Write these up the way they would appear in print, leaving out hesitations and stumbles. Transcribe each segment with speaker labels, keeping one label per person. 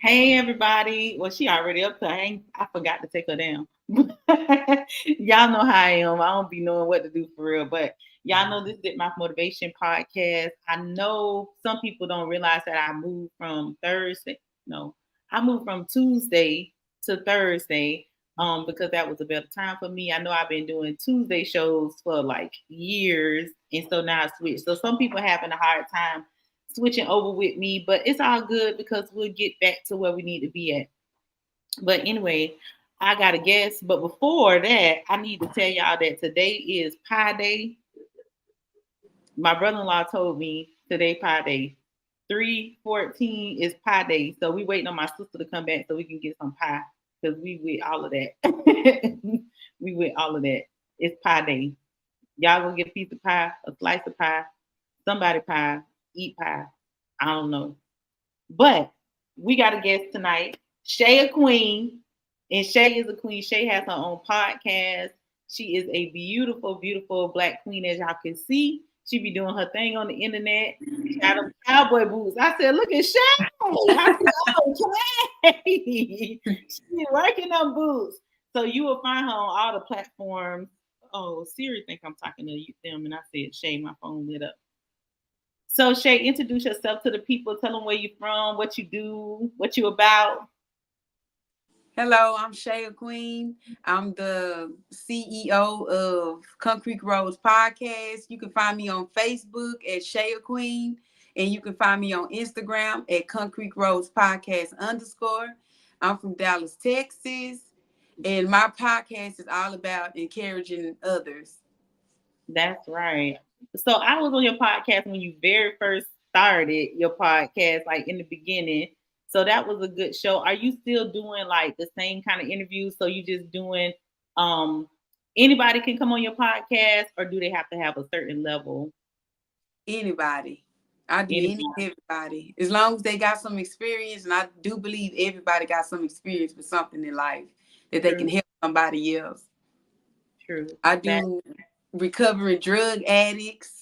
Speaker 1: Hey everybody. Well, she already up there. I forgot to take her down. Y'all know how I am. I don't be knowing what to do for real. But y'all know this is my motivation podcast. I know some people don't realize that I moved from Thursday. No, I moved from Tuesday to Thursday. Because that was a better time for me. I know I've been doing Tuesday shows for like years, and so now I switched. So some people having a hard time switching over with me, but it's all good because we'll get back to where we need to be at. But anyway, I got a guess. But before that, I need to tell y'all that today is Pie Day. My brother-in-law told me today Pie Day. 3/14 is Pie Day. So we waiting on my sister to come back so we can get some pie. Because we with all of that. We with all of that. It's Pie Day. Y'all gonna get a piece of pie, a slice of pie, somebody pie, eat pie. I don't know. But we got a guest tonight, Shay, a queen, and Shay is a queen. Shay has her own podcast. She is a beautiful, beautiful black queen, as y'all can see. She be doing her thing on the internet. She got them cowboy boots. I said, "Look at Shay." I said, "Oh, Shay." She be working them boots. So you will find her on all the platforms. Oh, Siri think I'm talking to them, and I said, "Shay, my phone lit up." So Shay, introduce yourself to the people. Tell them where you're from, what you do, what you about.
Speaker 2: Hello, I'm Shay Queen. I'm the CEO of Concrete Roads Podcast. You can find me on Facebook at Shay Queen, and you can find me on Instagram at Concrete Roads Podcast _. I'm from Dallas, Texas, and my podcast is all about encouraging others.
Speaker 1: That's right. So I was on your podcast when you very first started your podcast, like in the beginning. So that was a good show. Are you still doing like the same kind of interviews? So you just doing um anybody can come on your podcast, or do they have to have a certain level?
Speaker 2: Anybody. I do
Speaker 1: Anybody.
Speaker 2: everybody. As long as they got some experience, and I do believe everybody got some experience with something in life that they can
Speaker 1: True,
Speaker 2: help somebody else.
Speaker 1: true.
Speaker 2: I
Speaker 1: That
Speaker 2: do recovering drug addicts.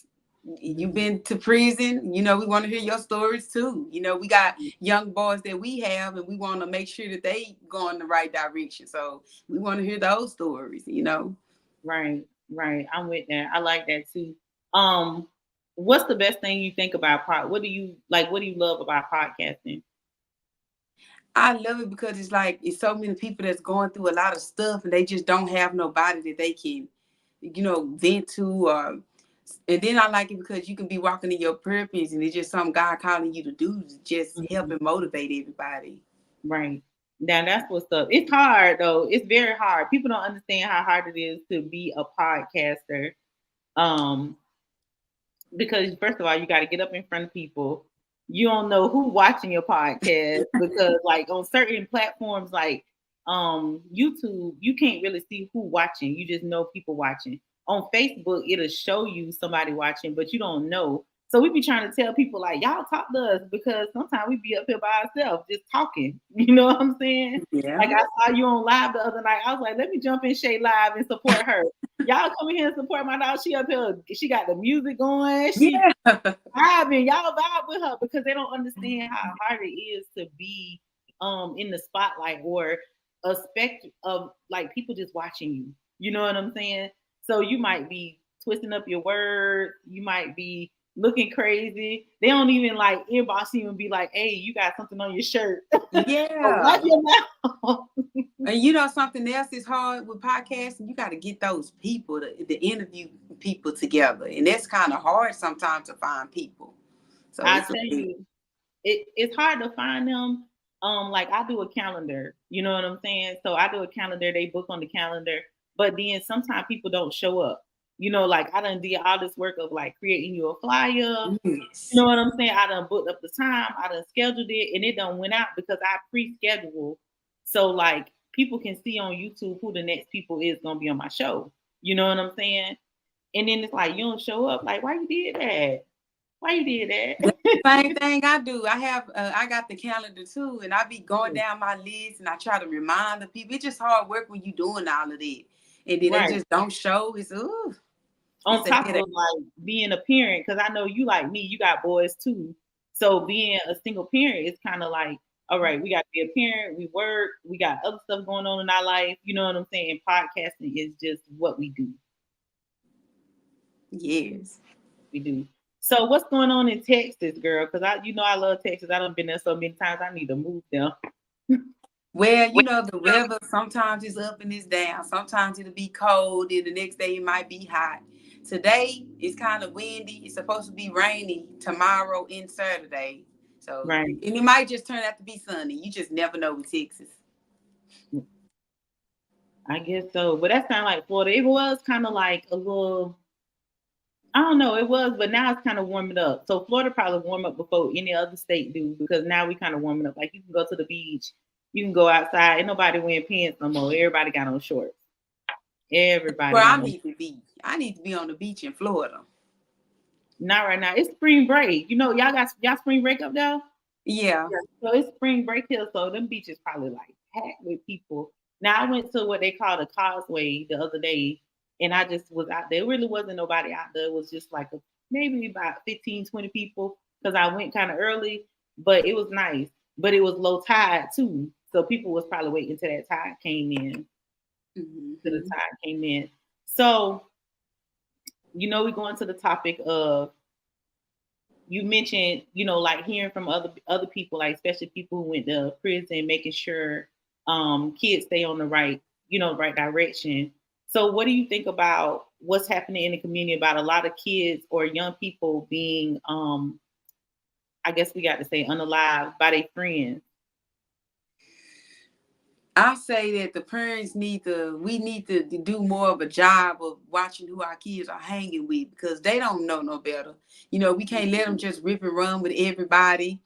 Speaker 2: You've been to prison. We want to hear your stories too. We got young boys that we have, and we want to make sure that they go in the right direction. So we want to hear those stories.
Speaker 1: right, right. I'm with that. I like that too. Um, what's the best thing you think about what do you like? What do you love about podcasting?
Speaker 2: I love it because it's so many people that's going through a lot of stuff, and they just don't have nobody that they can, vent to. And then I like it because you can be walking in your purpose, and it's just some God calling you to do to just help
Speaker 1: Mhm.
Speaker 2: and motivate everybody.
Speaker 1: Right. Now that's what's up. It's hard though. It's very hard. People don't understand how hard it is to be a podcaster. Um, because first of all, you got to get up in front of people. You don't know who watching your podcast because like on certain platforms like YouTube, you can't really see who watching. You just know people watching. On Facebook, it'll show you somebody watching, but you don't know. So we be trying to tell people like y'all talk to us because sometimes we be up here by ourselves just talking. You know what I'm saying?
Speaker 2: Yeah.
Speaker 1: Like I saw you on live the other night. I was like, let me jump in Shay Live and support her. Y'all come in here and support my dog. She up here. She got the music going. She
Speaker 2: Yeah.
Speaker 1: vibing. Y'all vibe with her because they don't understand how hard it is to be in the spotlight or a spect of like people just watching you. You know what I'm saying? So you might be twisting up your words. You might be looking crazy. They don't even like inbox you and be like, "Hey, you got something on your shirt." Oh,
Speaker 2: Yeah.
Speaker 1: wipe your mouth.
Speaker 2: And something else is hard with podcasting. You got to get those people, the interview people together, and that's kind of hard sometimes to find people. So
Speaker 1: I
Speaker 2: it's
Speaker 1: tell
Speaker 2: like,
Speaker 1: you, it's hard to find them. Like I do a calendar, you know what I'm saying? So I do a calendar, they book on the calendar, but then sometimes people don't show up. You know, like I done did all this work of like creating you a flyer. You
Speaker 2: yes.
Speaker 1: know what I'm saying? I done booked up the time, I done scheduled it, and it done went out because I pre-schedule. So like people can see on YouTube who the next people is gonna be on my show. You know what I'm saying? And then it's like you don't show up. Like, why you did that? Why you did
Speaker 2: That's
Speaker 1: that?
Speaker 2: the same thing I do. I got the calendar too, and I be going down my list, and I try to remind the people. It's just hard work when you doing all of that, and then they
Speaker 1: Right.
Speaker 2: just don't show. It's ooh,
Speaker 1: On
Speaker 2: it's a
Speaker 1: top
Speaker 2: headache.
Speaker 1: of like being a parent, because I know you like me, you got boys too. So being a single parent is kind of like all right, we got to be a parent, we work, we got other stuff going on in our life. You know what I'm saying? Podcasting is just what we do.
Speaker 2: Yes.
Speaker 1: We do. So what's going on in Texas, girl? Because I love Texas. I done been there so many times. I need to move there.
Speaker 2: Well, the weather sometimes is up and it's down. Sometimes it'll be cold, and the next day it might be hot. Today it's kind of windy. It's supposed to be rainy tomorrow and Saturday. So,
Speaker 1: Right.
Speaker 2: and it might just turn out to be sunny. You just never know with Texas.
Speaker 1: I guess so. But that's kind of like Florida. It was kind of like a little, I don't know, it was, but now it's kind of warming up. So Florida probably warm up before any other state do because now we kind of warming up. Like you can go to the beach, you can go outside. Ain't nobody wearing pants no more. Everybody got on shorts. Everybody
Speaker 2: Where I
Speaker 1: got on.
Speaker 2: need to be. I need to be on the beach in Florida.
Speaker 1: Not right now. It's spring break. Y'all spring break up there?
Speaker 2: Yeah.
Speaker 1: Yeah. So it's spring break here. So them beaches probably like packed with people. Now I went to what they call the Causeway the other day, and I just was out there. It really wasn't nobody out there. It was just like maybe about 15, 20 people because I went kind of early, but it was nice. But it was low tide too. So people was probably waiting till that tide came in.
Speaker 2: Mm-hmm.
Speaker 1: Till the tide came in. So, we're going to the topic of you mentioned, like hearing from other people, like especially people who went to prison, making sure kids stay on the right direction. So what do you think about what's happening in the community about a lot of kids or young people being I guess we got to say unalived by their friends?
Speaker 2: I say that the parents we need to do more of a job of watching who our kids are hanging with because they don't know no better. We can't let them just rip and run with everybody.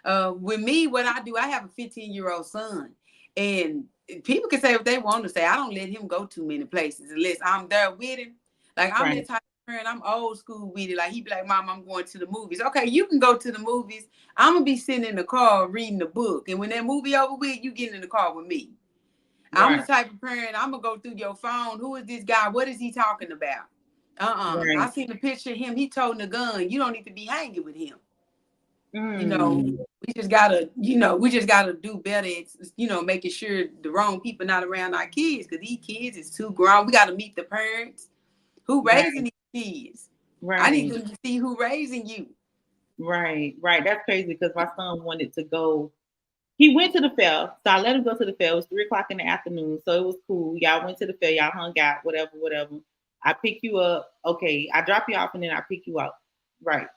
Speaker 2: With me, what I do, I have a 15-year-old son, and people can say what they want to say. I don't let him go too many places unless I'm there with him. Like I'm
Speaker 1: Right.
Speaker 2: that type of parent. I'm old school with it. Like he be like, "Mom, I'm going to the movies." Okay, you can go to the movies. I'm gonna be sitting in the car reading the book, and when that movie over with, you get in the car with me. I'm the
Speaker 1: Right.
Speaker 2: type of parent, I'm gonna go through your phone. Who is this guy? What is he talking about? I
Speaker 1: Right.
Speaker 2: seen the picture of him. He toting a gun. You don't need to be hanging with him.
Speaker 1: Mm.
Speaker 2: We just gotta do better at, making sure the wrong people not around our kids because these kids is too grown. We gotta meet the parents who raising
Speaker 1: Right.
Speaker 2: these kids. I need
Speaker 1: Right.
Speaker 2: them to see who raising you.
Speaker 1: Right. Right. That's crazy because my son wanted to go. He went to the fair, so I let him go to the fair. It was 3 o'clock in the afternoon, so it was cool. Y'all went to the fair, y'all hung out, whatever, whatever. I pick you up. Okay, I drop you off and then I pick you up. Right.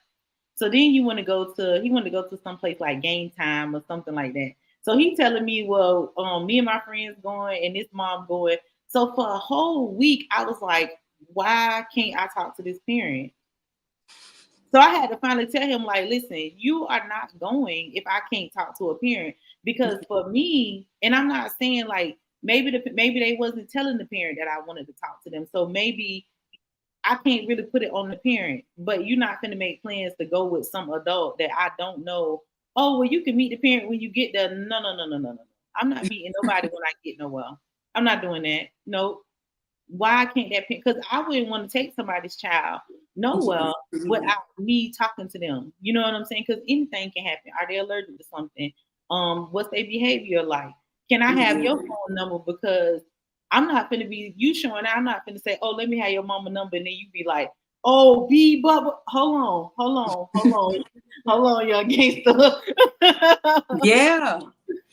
Speaker 1: So then he wanted to go to some place like Game Time or something like that. So he telling me, well, me and my friends going and this mom going. So for a whole week, I was like, why can't I talk to this parent? So I had to finally tell him, like, listen, you are not going if I can't talk to a parent. Because for me, and I'm not saying like maybe they wasn't telling the parent that I wanted to talk to them. So maybe I can't really put it on the parent, but you're not gonna make plans to go with some adult that I don't know. Oh, well, you can meet the parent when you get there. No, no, no, no, no, no. I'm not meeting nobody when I get nowhere. I'm not doing that. No. Why can't that parent? Because I wouldn't want to take somebody's child nowhere without me talking to them. You know what I'm saying? Because anything can happen. Are they allergic to something? What's their behavior like? Can I have your phone number? Because I'm not gonna be you showing. I'm not gonna say, oh, let me have your mama number, and then you be like, oh, B Bubba, hold on, young gangster.
Speaker 2: Yeah.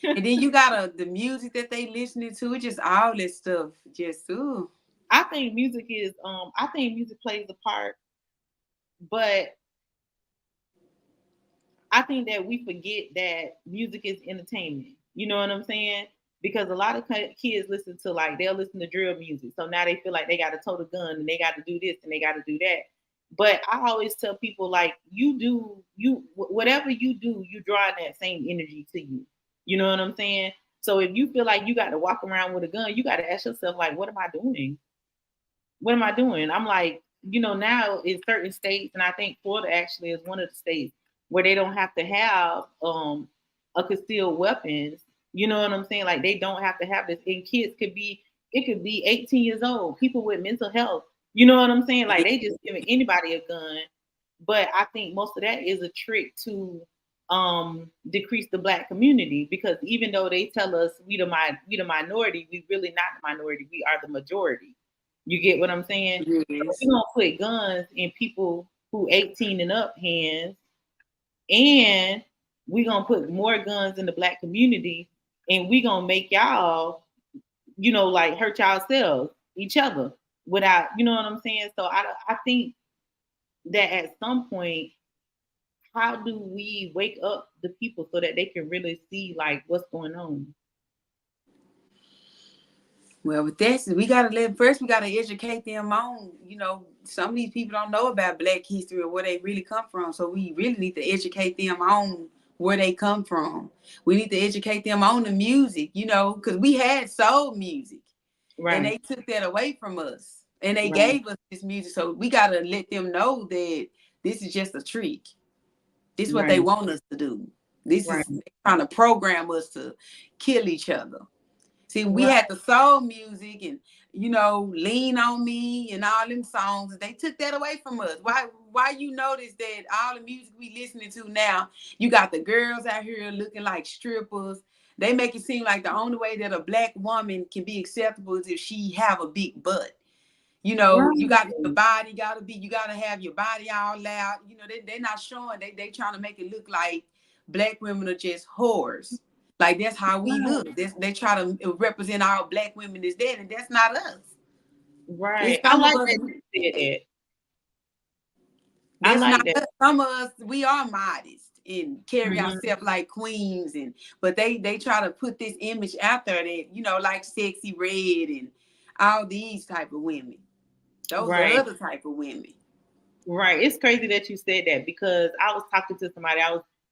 Speaker 2: And then you got the music that they listening to, it's just all this stuff. Just ooh.
Speaker 1: I think music plays a part, but I think that we forget that music is entertainment. You know what I'm saying? Because a lot of kids listen to they'll listen to drill music. So now they feel like they got to tote a gun and they got to do this and they got to do that. But I always tell people like whatever you do, you draw that same energy to you. You know what I'm saying? So if you feel like you got to walk around with a gun, you got to ask yourself like, what am I doing? What am I doing? I'm like, now in certain states, and I think Florida actually is one of the states where they don't have to have a concealed weapons. You know what I'm saying? Like they don't have to have this. And kids it could be 18 years old, people with mental health. You know what I'm saying? Like they just giving anybody a gun. But I think most of that is a trick to decrease the black community, because even though they tell us we the minority, we really not the minority. We are the majority. You get what I'm saying? So
Speaker 2: Yes.
Speaker 1: we're gonna put guns in people who 18 and up hands, and we're gonna put more guns in the black community, and we gonna make y'all, like hurt yourselves, each other, without, you know what I'm saying? So I think that at some point, how do we wake up the people so that they can really see like what's going on?
Speaker 2: Well, with that, we gotta we gotta educate them on, some of these people don't know about Black history or where they really come from. So we really need to educate them on where they come from. We need to educate them on the music, because we had soul music and
Speaker 1: Right,
Speaker 2: they took that away from us and they
Speaker 1: right,
Speaker 2: gave us this music. So we gotta let them know that this is just a trick. This is what they
Speaker 1: right,
Speaker 2: want us to do. This
Speaker 1: right,
Speaker 2: is trying to program us to kill each other. See, we
Speaker 1: right,
Speaker 2: had the soul music and Lean on Me and all them songs. They took that away from us. Why you notice that all the music we listening to now, you got the girls out here looking like strippers. They make it seem like the only way that a Black woman can be acceptable is if she have a big butt. You got the
Speaker 1: right,
Speaker 2: body, you gotta have your body all out. They're not showing, they trying to make it look like Black women are just whores. Like that's how we look. They try to represent all Black women as that, and that's not us. It's
Speaker 1: right. I
Speaker 2: some of
Speaker 1: like
Speaker 2: us.
Speaker 1: that you said that. I
Speaker 2: That's not
Speaker 1: like that.
Speaker 2: us. Some of us, we are modest and carry
Speaker 1: Hmm.
Speaker 2: ourselves like queens, but they try to put this image out there that like Sexy Red and all these type of women. Those are
Speaker 1: Right.
Speaker 2: other type of women.
Speaker 1: Right. It's crazy that you said that, because I was talking to somebody. I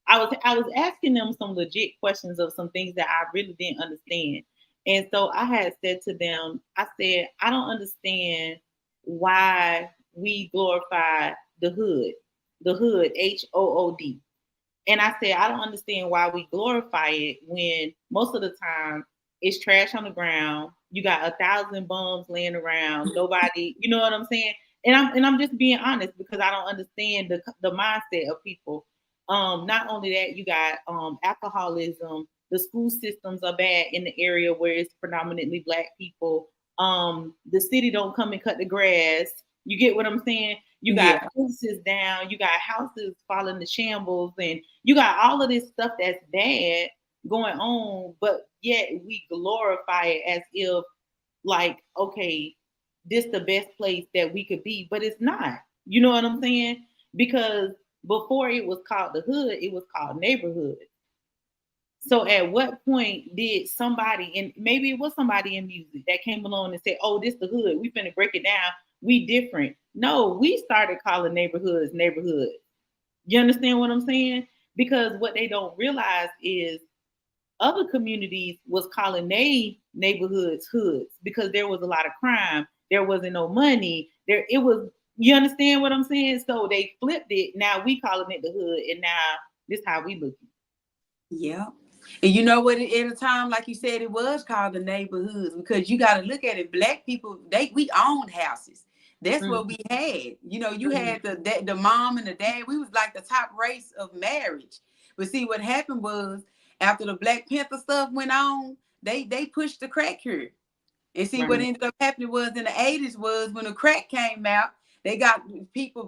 Speaker 1: was asking them some legit questions of some things that I really didn't understand. And so I had said to them, I said, I don't understand why we glorify the hood. The hood, HOOD. And I said, I don't understand why we glorify it when most of the time it's trash on the ground. You got 1,000 bums laying around. Nobody, you know what I'm saying? And I'm just being honest, because I don't understand the mindset of people. Not only that, you got alcoholism. The school systems are bad in the area where it's predominantly black people. The city don't come and cut the grass. You get what I'm saying? You got
Speaker 2: Yeah.
Speaker 1: fences down, you got houses falling to shambles, and you got all of this stuff that's bad going on, but yet we glorify it as if, like, okay, this the best place that we could be, but it's not. You know what I'm saying? Because before it was called the hood, it was called neighborhood. So at what point did somebody, and maybe it was somebody in music that came along and said, "Oh, this the hood. We finna break it down. We different." No, we started calling neighborhoods neighborhoods. You understand what I'm saying? Because what they don't realize is other communities was calling they neighborhoods hoods, because there was a lot of crime. There wasn't no money. There it was. You understand what I'm saying? So they flipped it. Now we calling it the hood, and now this how we look.
Speaker 2: Yeah. And you know what? At a time, like you said, it was called the neighborhoods because you got to look at it. Black people, we owned houses. That's what
Speaker 1: Mm-hmm.
Speaker 2: we had. You had the mom and the dad. We was like the top race of marriage. But see, what happened was after the Black Panther stuff went on, they pushed the crack here. And see what
Speaker 1: Right.
Speaker 2: ended up happening was in the 80s was when the crack came out, they got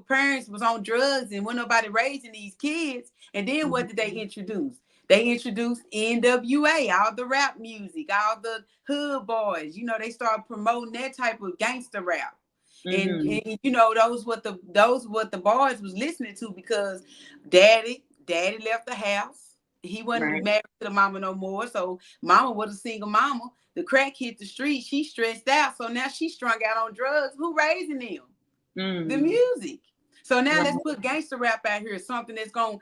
Speaker 2: parents was on drugs and wasn't nobody raising these kids. And then what did they introduce? They introduced NWA, all the rap music, all the hood boys. They started promoting that type of gangster rap. And,
Speaker 1: Mm-hmm.
Speaker 2: and those what the boys was listening to because daddy left the house. He wasn't
Speaker 1: Right.
Speaker 2: married to the mama no more. So mama was a single mama. The crack hit the street. She stressed out. So now she's strung out on drugs. Who raising them? The
Speaker 1: Mm.
Speaker 2: music. So now let's
Speaker 1: Right.
Speaker 2: put gangster rap out here, something that's gonna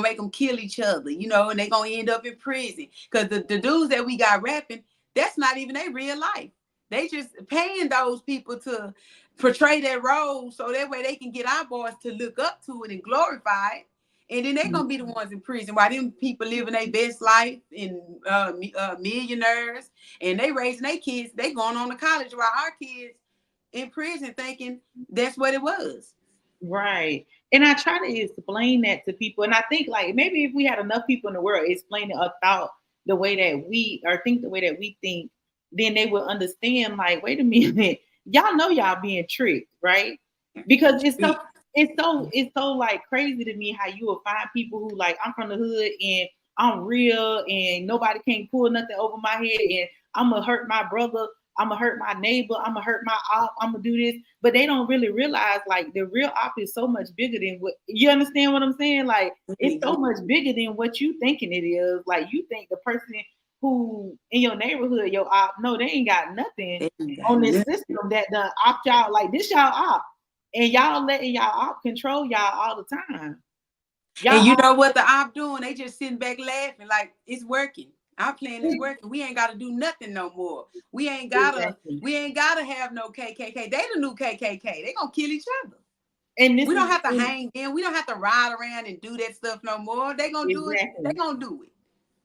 Speaker 2: make them kill each other, and they're gonna end up in prison. Because the dudes that we got rapping, that's not even their real life. They just paying those people to portray that role so that way they can get our boys to look up to it and glorify it. And then they're gonna be the ones in prison while them people living their best life and millionaires and they raising their kids, they going on to college while our kids in prison thinking that's what it was.
Speaker 1: Right. And I try to explain that to people. And I think like maybe if we had enough people in the world explaining a thought the way that we or think the way that we think, then they would understand like, wait a minute, y'all know y'all being tricked, right? Because it's so like crazy to me how you will find people who like I'm from the hood and I'm real and nobody can pull nothing over my head and I'm gonna hurt my brother, I'm gonna hurt my neighbor, I'm gonna hurt my op, I'm gonna do this, but they don't really realize like the real op is so much bigger than what you understand what I'm saying. Like it's so much bigger than what you thinking it is. Like you think the person who in your neighborhood, your op, no, they ain't got nothing on this system that done opt y'all like this y'all op, and y'all letting y'all op control y'all all the time. Y'all
Speaker 2: and you know what the op doing? They just sitting back laughing like it's working. Our plan is working. We ain't got to do nothing no more. We ain't gotta.
Speaker 1: Exactly.
Speaker 2: We ain't gotta have no KKK. They the new KKK. They gonna kill each other.
Speaker 1: And this
Speaker 2: We don't
Speaker 1: is
Speaker 2: have to hang in. We don't have to ride around and do that stuff no more. They gonna do it. They
Speaker 1: exactly.
Speaker 2: gonna do it.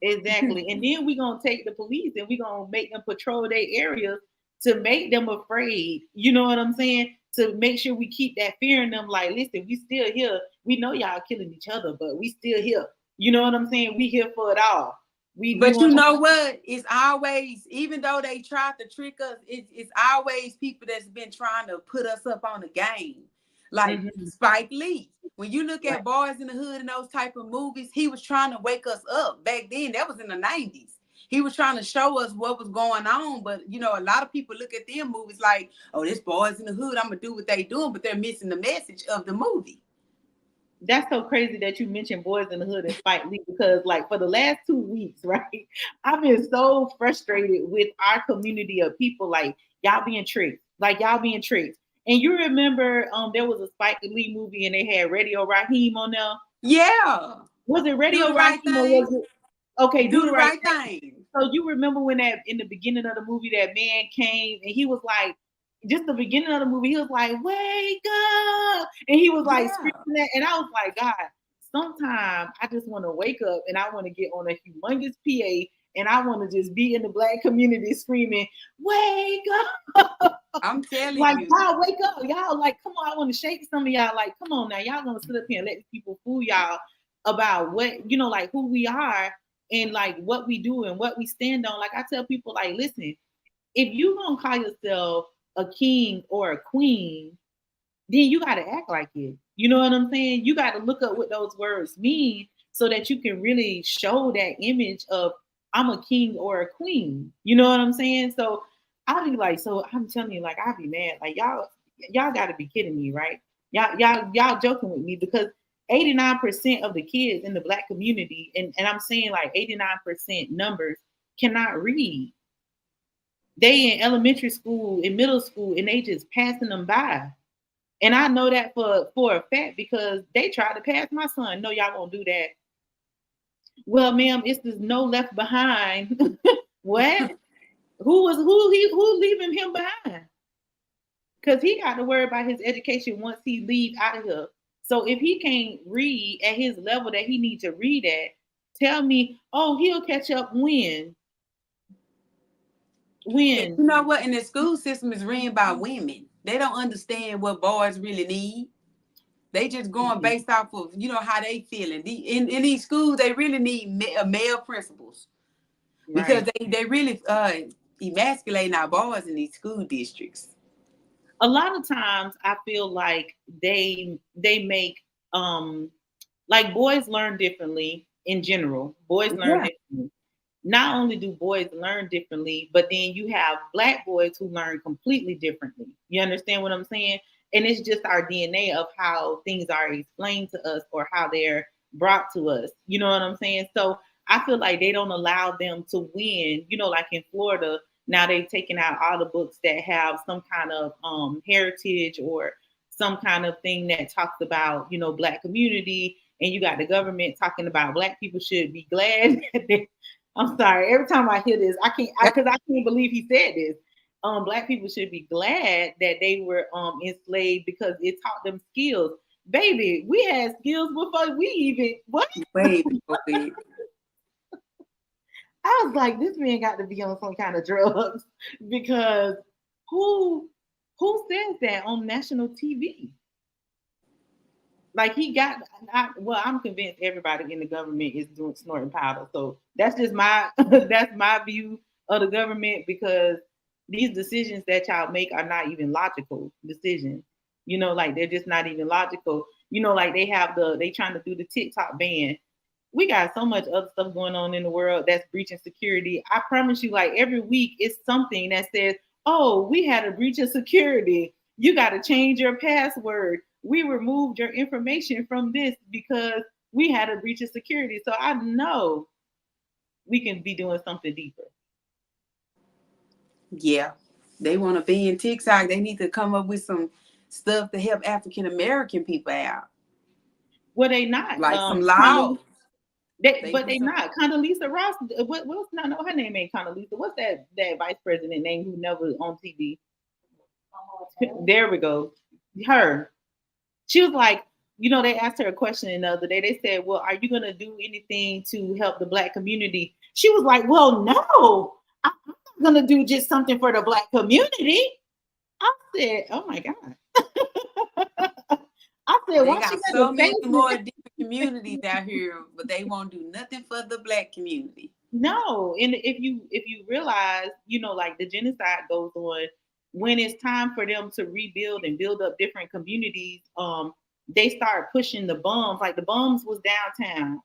Speaker 1: Exactly. And then we're gonna take the police and we're gonna make them patrol their areas to make them afraid. You know what I'm saying? To make sure we keep that fear in them, like, listen, we still here. We know y'all killing each other, but we still here. You know what I'm saying? We here for it all. We
Speaker 2: But you
Speaker 1: want
Speaker 2: know what? It's always, even though they tried to trick us, it's always people that's been trying to put us up on the game. Like Spike Lee. When you look at Boys in the Hood and those type of movies, he was trying to wake us up. Back then, that was in the 90s. He was trying to show us what was going on. But, you know, a lot of people look at them movies like, oh, this Boys in the Hood, I'm going to do what they doing. But they're missing the message of the movie.
Speaker 1: That's so crazy that you mentioned Boys in the Hood and Spike Lee because, like, for the last 2 weeks, right, I've been so frustrated with our community of people, like, y'all being tricked. Like, y'all being tricked. And you remember there was a Spike Lee movie and they had Radio Raheem on there?
Speaker 2: Yeah.
Speaker 1: Was it
Speaker 2: Do
Speaker 1: Radio
Speaker 2: the right
Speaker 1: Raheem or
Speaker 2: thing.
Speaker 1: was it okay?
Speaker 2: Do the right thing.
Speaker 1: So you remember when that in the beginning of the movie that man came and he was like, just the beginning of the movie, he was like, "Wake up!" and he was like screaming that, and I was like, God, sometimes I just want to wake up and I want to get on a humongous PA and I want to just be in the Black community screaming, "Wake up!"
Speaker 2: I'm telling
Speaker 1: like,
Speaker 2: you.
Speaker 1: y'all wake up, y'all like, come on, I want to shake some of y'all. Like, come on now, y'all gonna sit up here and let these people fool y'all about what like who we are and like what we do and what we stand on. Like I tell people, like, listen, if you gonna call yourself a king or a queen, then you gotta act like it. You know what I'm saying? You gotta look up what those words mean so that you can really show that image of I'm a king or a queen. You know what I'm saying? So I'll be like, so I'm telling you, like, I'll be mad. Like y'all gotta be kidding me, right? Y'all joking with me because 89% of the kids in the Black community, and I'm saying like 89% numbers, cannot read. They in elementary school, in middle school, and they just passing them by. And I know that for a fact because they tried to pass my son. No, y'all won't do that. Well, ma'am, it's this no left behind. What? Who leaving him behind? Because he got to worry about his education once he leave out of here. So if he can't read at his level that he needs to read at, tell me, oh, he'll catch up when?
Speaker 2: You know what? And the school system is ran by women. They don't understand what boys really need. They just going based off of, you know, how they feeling. In these schools, they really need male principals. Because they really emasculating our boys in these school districts.
Speaker 1: A lot of times I feel like they make like boys learn differently in general. Boys learn differently. Not only do boys learn differently, but then you have Black boys who learn completely differently. You understand what I'm saying? And it's just our DNA of how things are explained to us or how they're brought to us. You know what I'm saying? So I feel like they don't allow them to win. You know, like in Florida, now they've taken out all the books that have some kind of heritage or some kind of thing that talks about, you know, Black community. And you got the government talking about Black people should be glad that they, I'm sorry. Every time I hear this, I can't believe he said this. Black people should be glad that they were enslaved because it taught them skills. Baby, we had skills before we even what?
Speaker 2: Way before we.
Speaker 1: I was like, this man got to be on some kind of drugs because who says that on national TV? Like he got, I'm convinced everybody in the government is doing snorting powder. So that's just my that's my view of the government because these decisions that y'all make are not even logical decisions. You know, like they're just not even logical. You know, like they trying to do the TikTok ban. We got so much other stuff going on in the world that's breaching security. I promise you, like every week it's something that says, "Oh, we had a breach of security. You got to change your password. We removed your information from this because we had a breach of security." So I know we can be doing something deeper.
Speaker 2: Yeah, they want to ban TikTok. They need to come up with some stuff to help African American people out,
Speaker 1: Well, they not.
Speaker 2: like some laws. They
Speaker 1: But
Speaker 2: do
Speaker 1: they
Speaker 2: some.
Speaker 1: not. Condoleezza Ross. What's no, her name ain't Condoleezza. What's that vice president name who never on TV? There we go. Her. She was like, they asked her a question the other day. They said, "Well, are you going to do anything to help the black community?" She was like, "Well, no, I'm not going to do just something for the black community." I said, "Oh my god." I said,
Speaker 2: They
Speaker 1: "Why she
Speaker 2: got
Speaker 1: got
Speaker 2: so
Speaker 1: to
Speaker 2: many
Speaker 1: say
Speaker 2: more
Speaker 1: that?"
Speaker 2: different communities out here, but they won't do nothing for the black community.
Speaker 1: No, and if you realize, like the genocide goes on when it's time for them to rebuild and build up different communities. They start pushing the bums. Like the bums was downtown,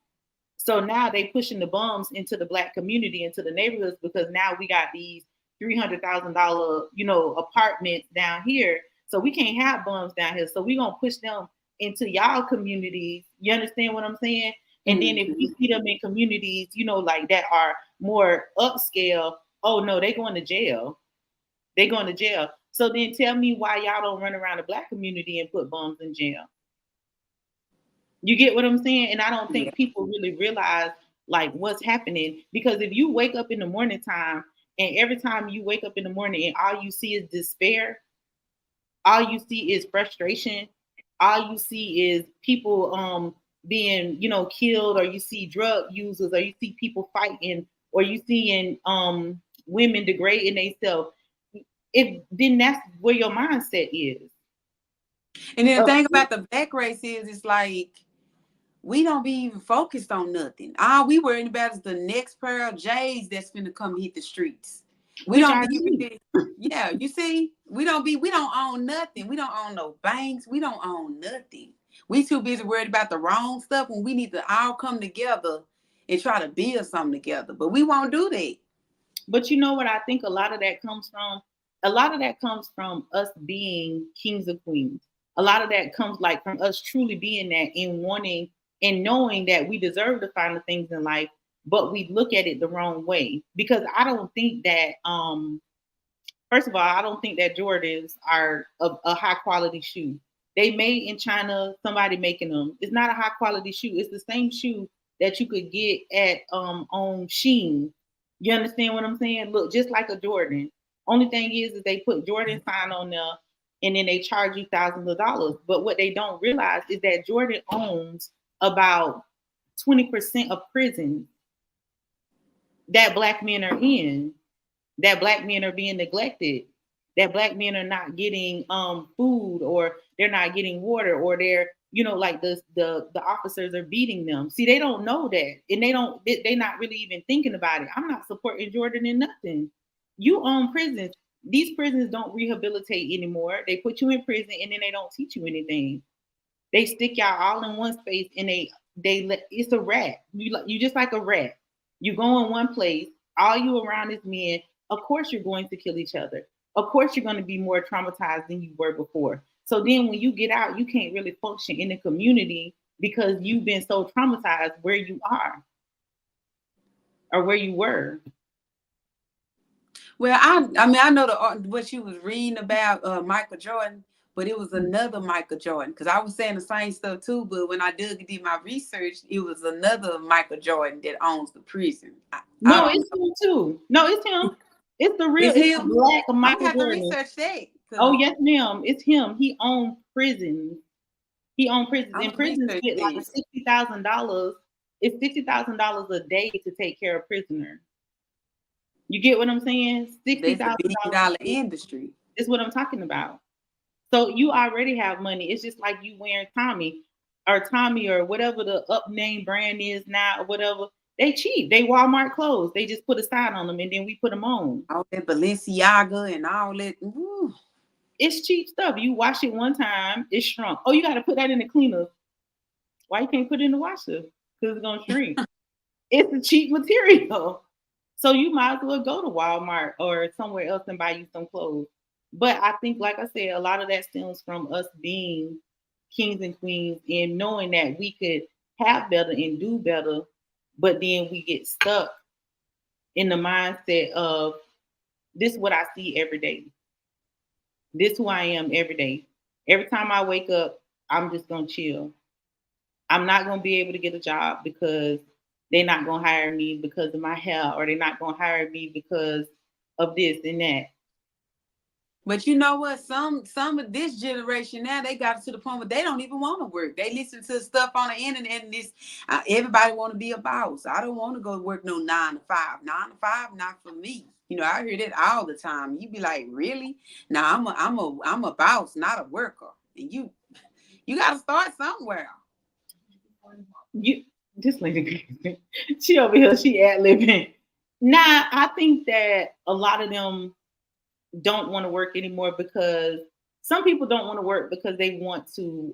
Speaker 1: so now they pushing the bums into the black community, into the neighborhoods because now we got these $300,000, apartments down here. So we can't have bums down here. So we gonna push them into y'all communities. You understand what I'm saying? And then if we
Speaker 2: Mm-hmm.
Speaker 1: see them in communities, like that are more upscale, oh no, they going to jail. They going to jail. So then tell me why y'all don't run around the black community and put bums in jail. You get what I'm saying? And I don't
Speaker 2: Yeah.
Speaker 1: think people really realize like what's happening because if you wake up in the morning time and every time you wake up in the morning and all you see is despair, all you see is frustration, all you see is people being, killed, or you see drug users, or you see people fighting, or you seeing women degrading themselves, if then that's where your mindset is.
Speaker 2: And then the
Speaker 1: Uh,
Speaker 2: thing about the black race is, it's like we don't be even focused on nothing. All we worrying about is the next pair of J's that's finna come hit the streets. We
Speaker 1: which
Speaker 2: don't
Speaker 1: I
Speaker 2: be
Speaker 1: do.
Speaker 2: even, yeah, you see, we don't own nothing. We don't own no banks. We don't own nothing. We too busy worried about the wrong stuff when we need to all come together and try to build something together. But we won't do that.
Speaker 1: But you know what I think a lot of that comes from? A lot of that comes from us being kings of queens. A lot of that comes like from us truly being that and wanting and knowing that we deserve to find the things in life, but we look at it the wrong way. Because I don't think that first of all, I don't think that Jordans are a high quality shoe. They made in China, somebody making them. It's not a high quality shoe. It's the same shoe that you could get at on Sheen. You understand what I'm saying? Look, just like a Jordan. Only thing is they put Jordan sign on there and then they charge you thousands of dollars. But what they don't realize is that Jordan owns about 20% of prisons that black men are in, that black men are being neglected, that black men are not getting food, or they're not getting water, or they're, like the officers are beating them. See, they don't know that, and they're not really even thinking about it. I'm not supporting Jordan in nothing. You own prisons. These prisons don't rehabilitate anymore. They put you in prison and then they don't teach you anything. They stick y'all all in one space and they let it's a rat. You just like a rat. You go in one place, all you around is men. Of course you're going to kill each other. Of course you're going to be more traumatized than you were before. So then when you get out, you can't really function in the community because you've been so traumatized where you are or where you were.
Speaker 2: Well, I mean, I know what you was reading about Michael Jordan, but it was another Michael Jordan, because I was saying the same stuff too. But when I did my research, it was another Michael Jordan that owns the prison. I
Speaker 1: No,
Speaker 2: don't
Speaker 1: it's
Speaker 2: know.
Speaker 1: him too. No, it's him. It's the real.
Speaker 2: It's
Speaker 1: It's the
Speaker 2: him.
Speaker 1: black
Speaker 2: I'm gonna
Speaker 1: Michael
Speaker 2: have to
Speaker 1: Jordan.
Speaker 2: research that
Speaker 1: Oh
Speaker 2: because
Speaker 1: yes, ma'am. It's him. He owns prisons. He owns prisons,
Speaker 2: I'm
Speaker 1: and
Speaker 2: gonna
Speaker 1: prisons
Speaker 2: research
Speaker 1: get like
Speaker 2: this.
Speaker 1: $60,000. It's $60,000 a day to take care of prisoners. You get what I'm saying? sixty
Speaker 2: That's the
Speaker 1: thousand
Speaker 2: billion
Speaker 1: dollars
Speaker 2: dollar
Speaker 1: a day
Speaker 2: industry.
Speaker 1: is what I'm talking about. So you already have money. It's just like you wearing Tommy. or Tommy or whatever the up name brand is now or whatever, they cheap. They Walmart clothes. They just put a sign on them and then we put them on.
Speaker 2: All that Balenciaga and all that. Ooh.
Speaker 1: It's cheap stuff. You wash it one time, it's shrunk. Oh, you got to put that in the cleaner. Why you can't put it in the washer? Because it's gonna shrink. It's a cheap material. So you might as well go to Walmart or somewhere else and buy you some clothes. But I think, like I said, a lot of that stems from us being kings and queens and knowing that we could have better and do better, but then we get stuck in the mindset of this is what I see every day. This is who I am every day. Every time I wake up, I'm just gonna chill. I'm not gonna be able to get a job because they're not gonna hire me because of my hair, or they're not gonna hire me because of this and that.
Speaker 2: But you know what? Some of this generation now, they got to the point where they don't even want to work. They listen to stuff on the internet, and this everybody want to be a boss. I don't want to go work no 9 to 5. 9 to 5, not for me. You know, I hear that all the time. You be like, really? Now I'm a boss, not a worker. And you got to start somewhere.
Speaker 1: You this lady, she over here, she ad libbing. Nah, I think that a lot of them don't want to work anymore because some people don't want to work because they want to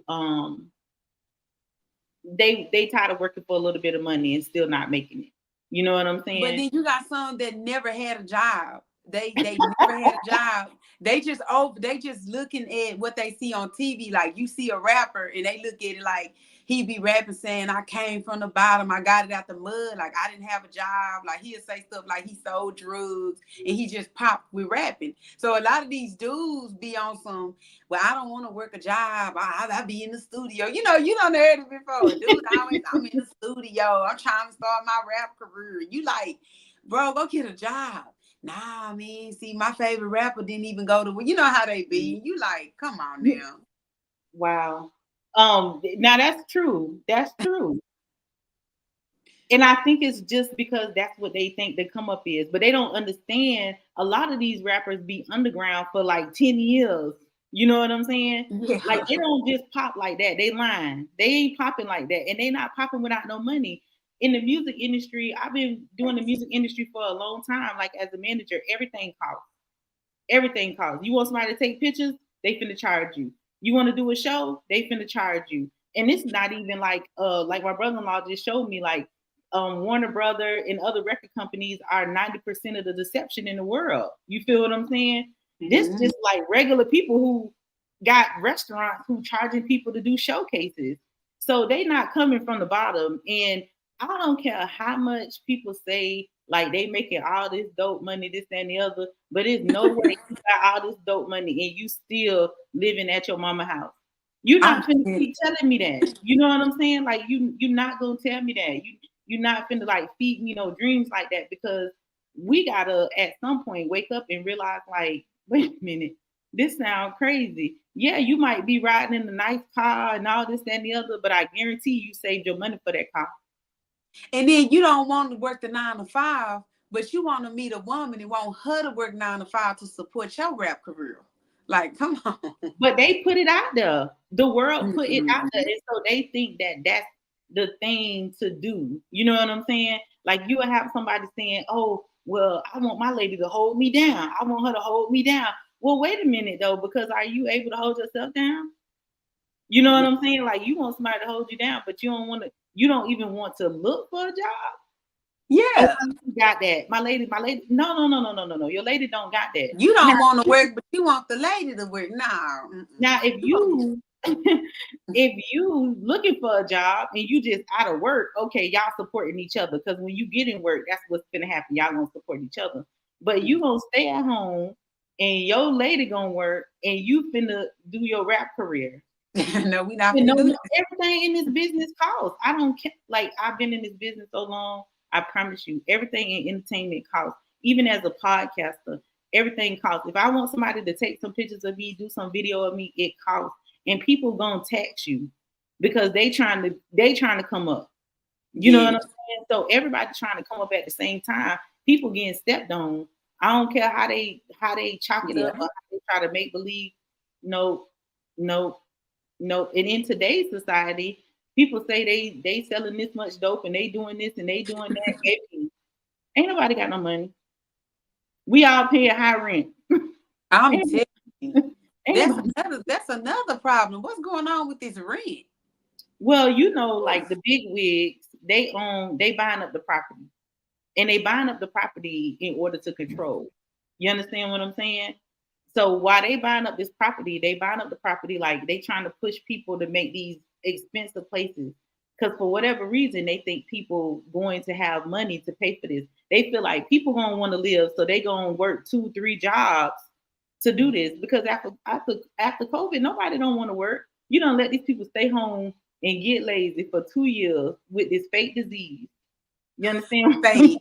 Speaker 1: they tired of working for a little bit of money and still not making it. You know what I'm
Speaker 2: But
Speaker 1: saying?
Speaker 2: then you got some that never had a job. They never had a job. They just looking at what they see on TV. Like you see a rapper and they look at it like he be rapping saying, I came from the bottom, I got it out the mud, like I didn't have a job. Like he'll say stuff like he sold drugs and he just popped with rapping. So a lot of these dudes be on some, well, I don't want to work a job. I be in the studio. You don't heard it before. Dude, I'm in the studio. I'm trying to start my rap career. You like, bro, go get a job. Nah, I mean, see, my favorite rapper didn't even go to, you know how they be. You like, come on now.
Speaker 1: Wow. Now that's true. That's true. And I think it's just because that's what they think the come up is, but they don't understand a lot of these rappers be underground for like 10 years. You know what I'm saying?
Speaker 2: Yeah.
Speaker 1: Like they don't just pop like that. They lying. They ain't popping like that. And they not popping without no money. In the music industry, I've been doing the music industry for a long time. Like as a manager, everything costs. Everything costs. You want somebody to take pictures, they finna charge you. You want to do a show, they finna charge you. And it's not even like my brother-in-law just showed me like Warner Brother and other record companies are 90% of the deception in the world. You feel what I'm saying? This
Speaker 2: Mm-hmm.
Speaker 1: just like regular people who got restaurants who charging people to do showcases. So they not coming from the bottom. And I don't care how much people say like they making all this dope money, this and the other, but it's no way you got all this dope money and you still living at your mama house. You're
Speaker 2: I'm
Speaker 1: not finna
Speaker 2: dead.
Speaker 1: keep telling me that. You know what I'm saying? Like you're not gonna tell me that. You're not finna like feed me no dreams like that because we gotta at some point wake up and realize like, wait a minute, this sounds crazy. Yeah, you might be riding in a nice car and all this and the other, but I guarantee you saved your money for that car.
Speaker 2: And then you don't want to work the 9 to 5, but you want to meet a woman and want her to work 9 to 5 to support your rap career. Like, come on.
Speaker 1: But they put it out there. The world put it out there,
Speaker 2: Mm-hmm.
Speaker 1: and so they think that that's the thing to do. You know what I'm saying? Like you will have somebody saying, "Oh, well, I want my lady to hold me down. I want her to hold me down." Well, wait a minute though, because are you able to hold yourself down? You know what
Speaker 2: Yeah.
Speaker 1: I'm saying? Like you want somebody to hold you down, but you don't want to. You don't even want to look for a job. Oh,
Speaker 2: Yeah.
Speaker 1: my lady got that. My lady. No, no, no, no, no, no, no. Your lady don't got that.
Speaker 2: You
Speaker 1: Now,
Speaker 2: don't want to work, but you want the lady to work. No.
Speaker 1: now, if
Speaker 2: You want
Speaker 1: you if you looking for a job and you just out of work, okay, y'all supporting each other because when you get in work, that's what's gonna happen. Y'all gonna support each other. But you gonna stay at home and your lady gonna work and you finna do your rap career.
Speaker 2: no, we not
Speaker 1: You
Speaker 2: gonna
Speaker 1: know,
Speaker 2: do
Speaker 1: no,
Speaker 2: that.
Speaker 1: everything in this business costs. I don't care. Like I've been in this business so long. I promise you, everything in entertainment costs. Even as a podcaster, everything costs. If I want somebody to take some pictures of me, do some video of me, it costs. And people gonna tax you because they trying to come up. You know what
Speaker 2: Yeah.
Speaker 1: I'm saying? So everybody trying to come up at the same time. People getting stepped on. I don't care how they chalk it up
Speaker 2: Yeah.
Speaker 1: or how they try to make believe. No, no, no. And in today's society, People say they selling this much dope and they doing this and they doing that. Baby, ain't nobody got no money. We all paying high rent.
Speaker 2: I'm
Speaker 1: ain't,
Speaker 2: telling you,
Speaker 1: ain't nobody.
Speaker 2: that's another problem. What's going on with this rent?
Speaker 1: Well, like the big wigs, they buying up the property. And they buying up the property in order to control. You understand what I'm saying? So while they buying up this property, they buying up the property like they trying to push people to make these expensive places. Because for whatever reason, they think people going to have money to pay for this. They feel like people gonna want to live, so they gonna work 2, 3 jobs to do this. Because after COVID, nobody don't want to work. You don't let these people stay home and get lazy for 2 years with this fake disease. You understand?
Speaker 2: Fake.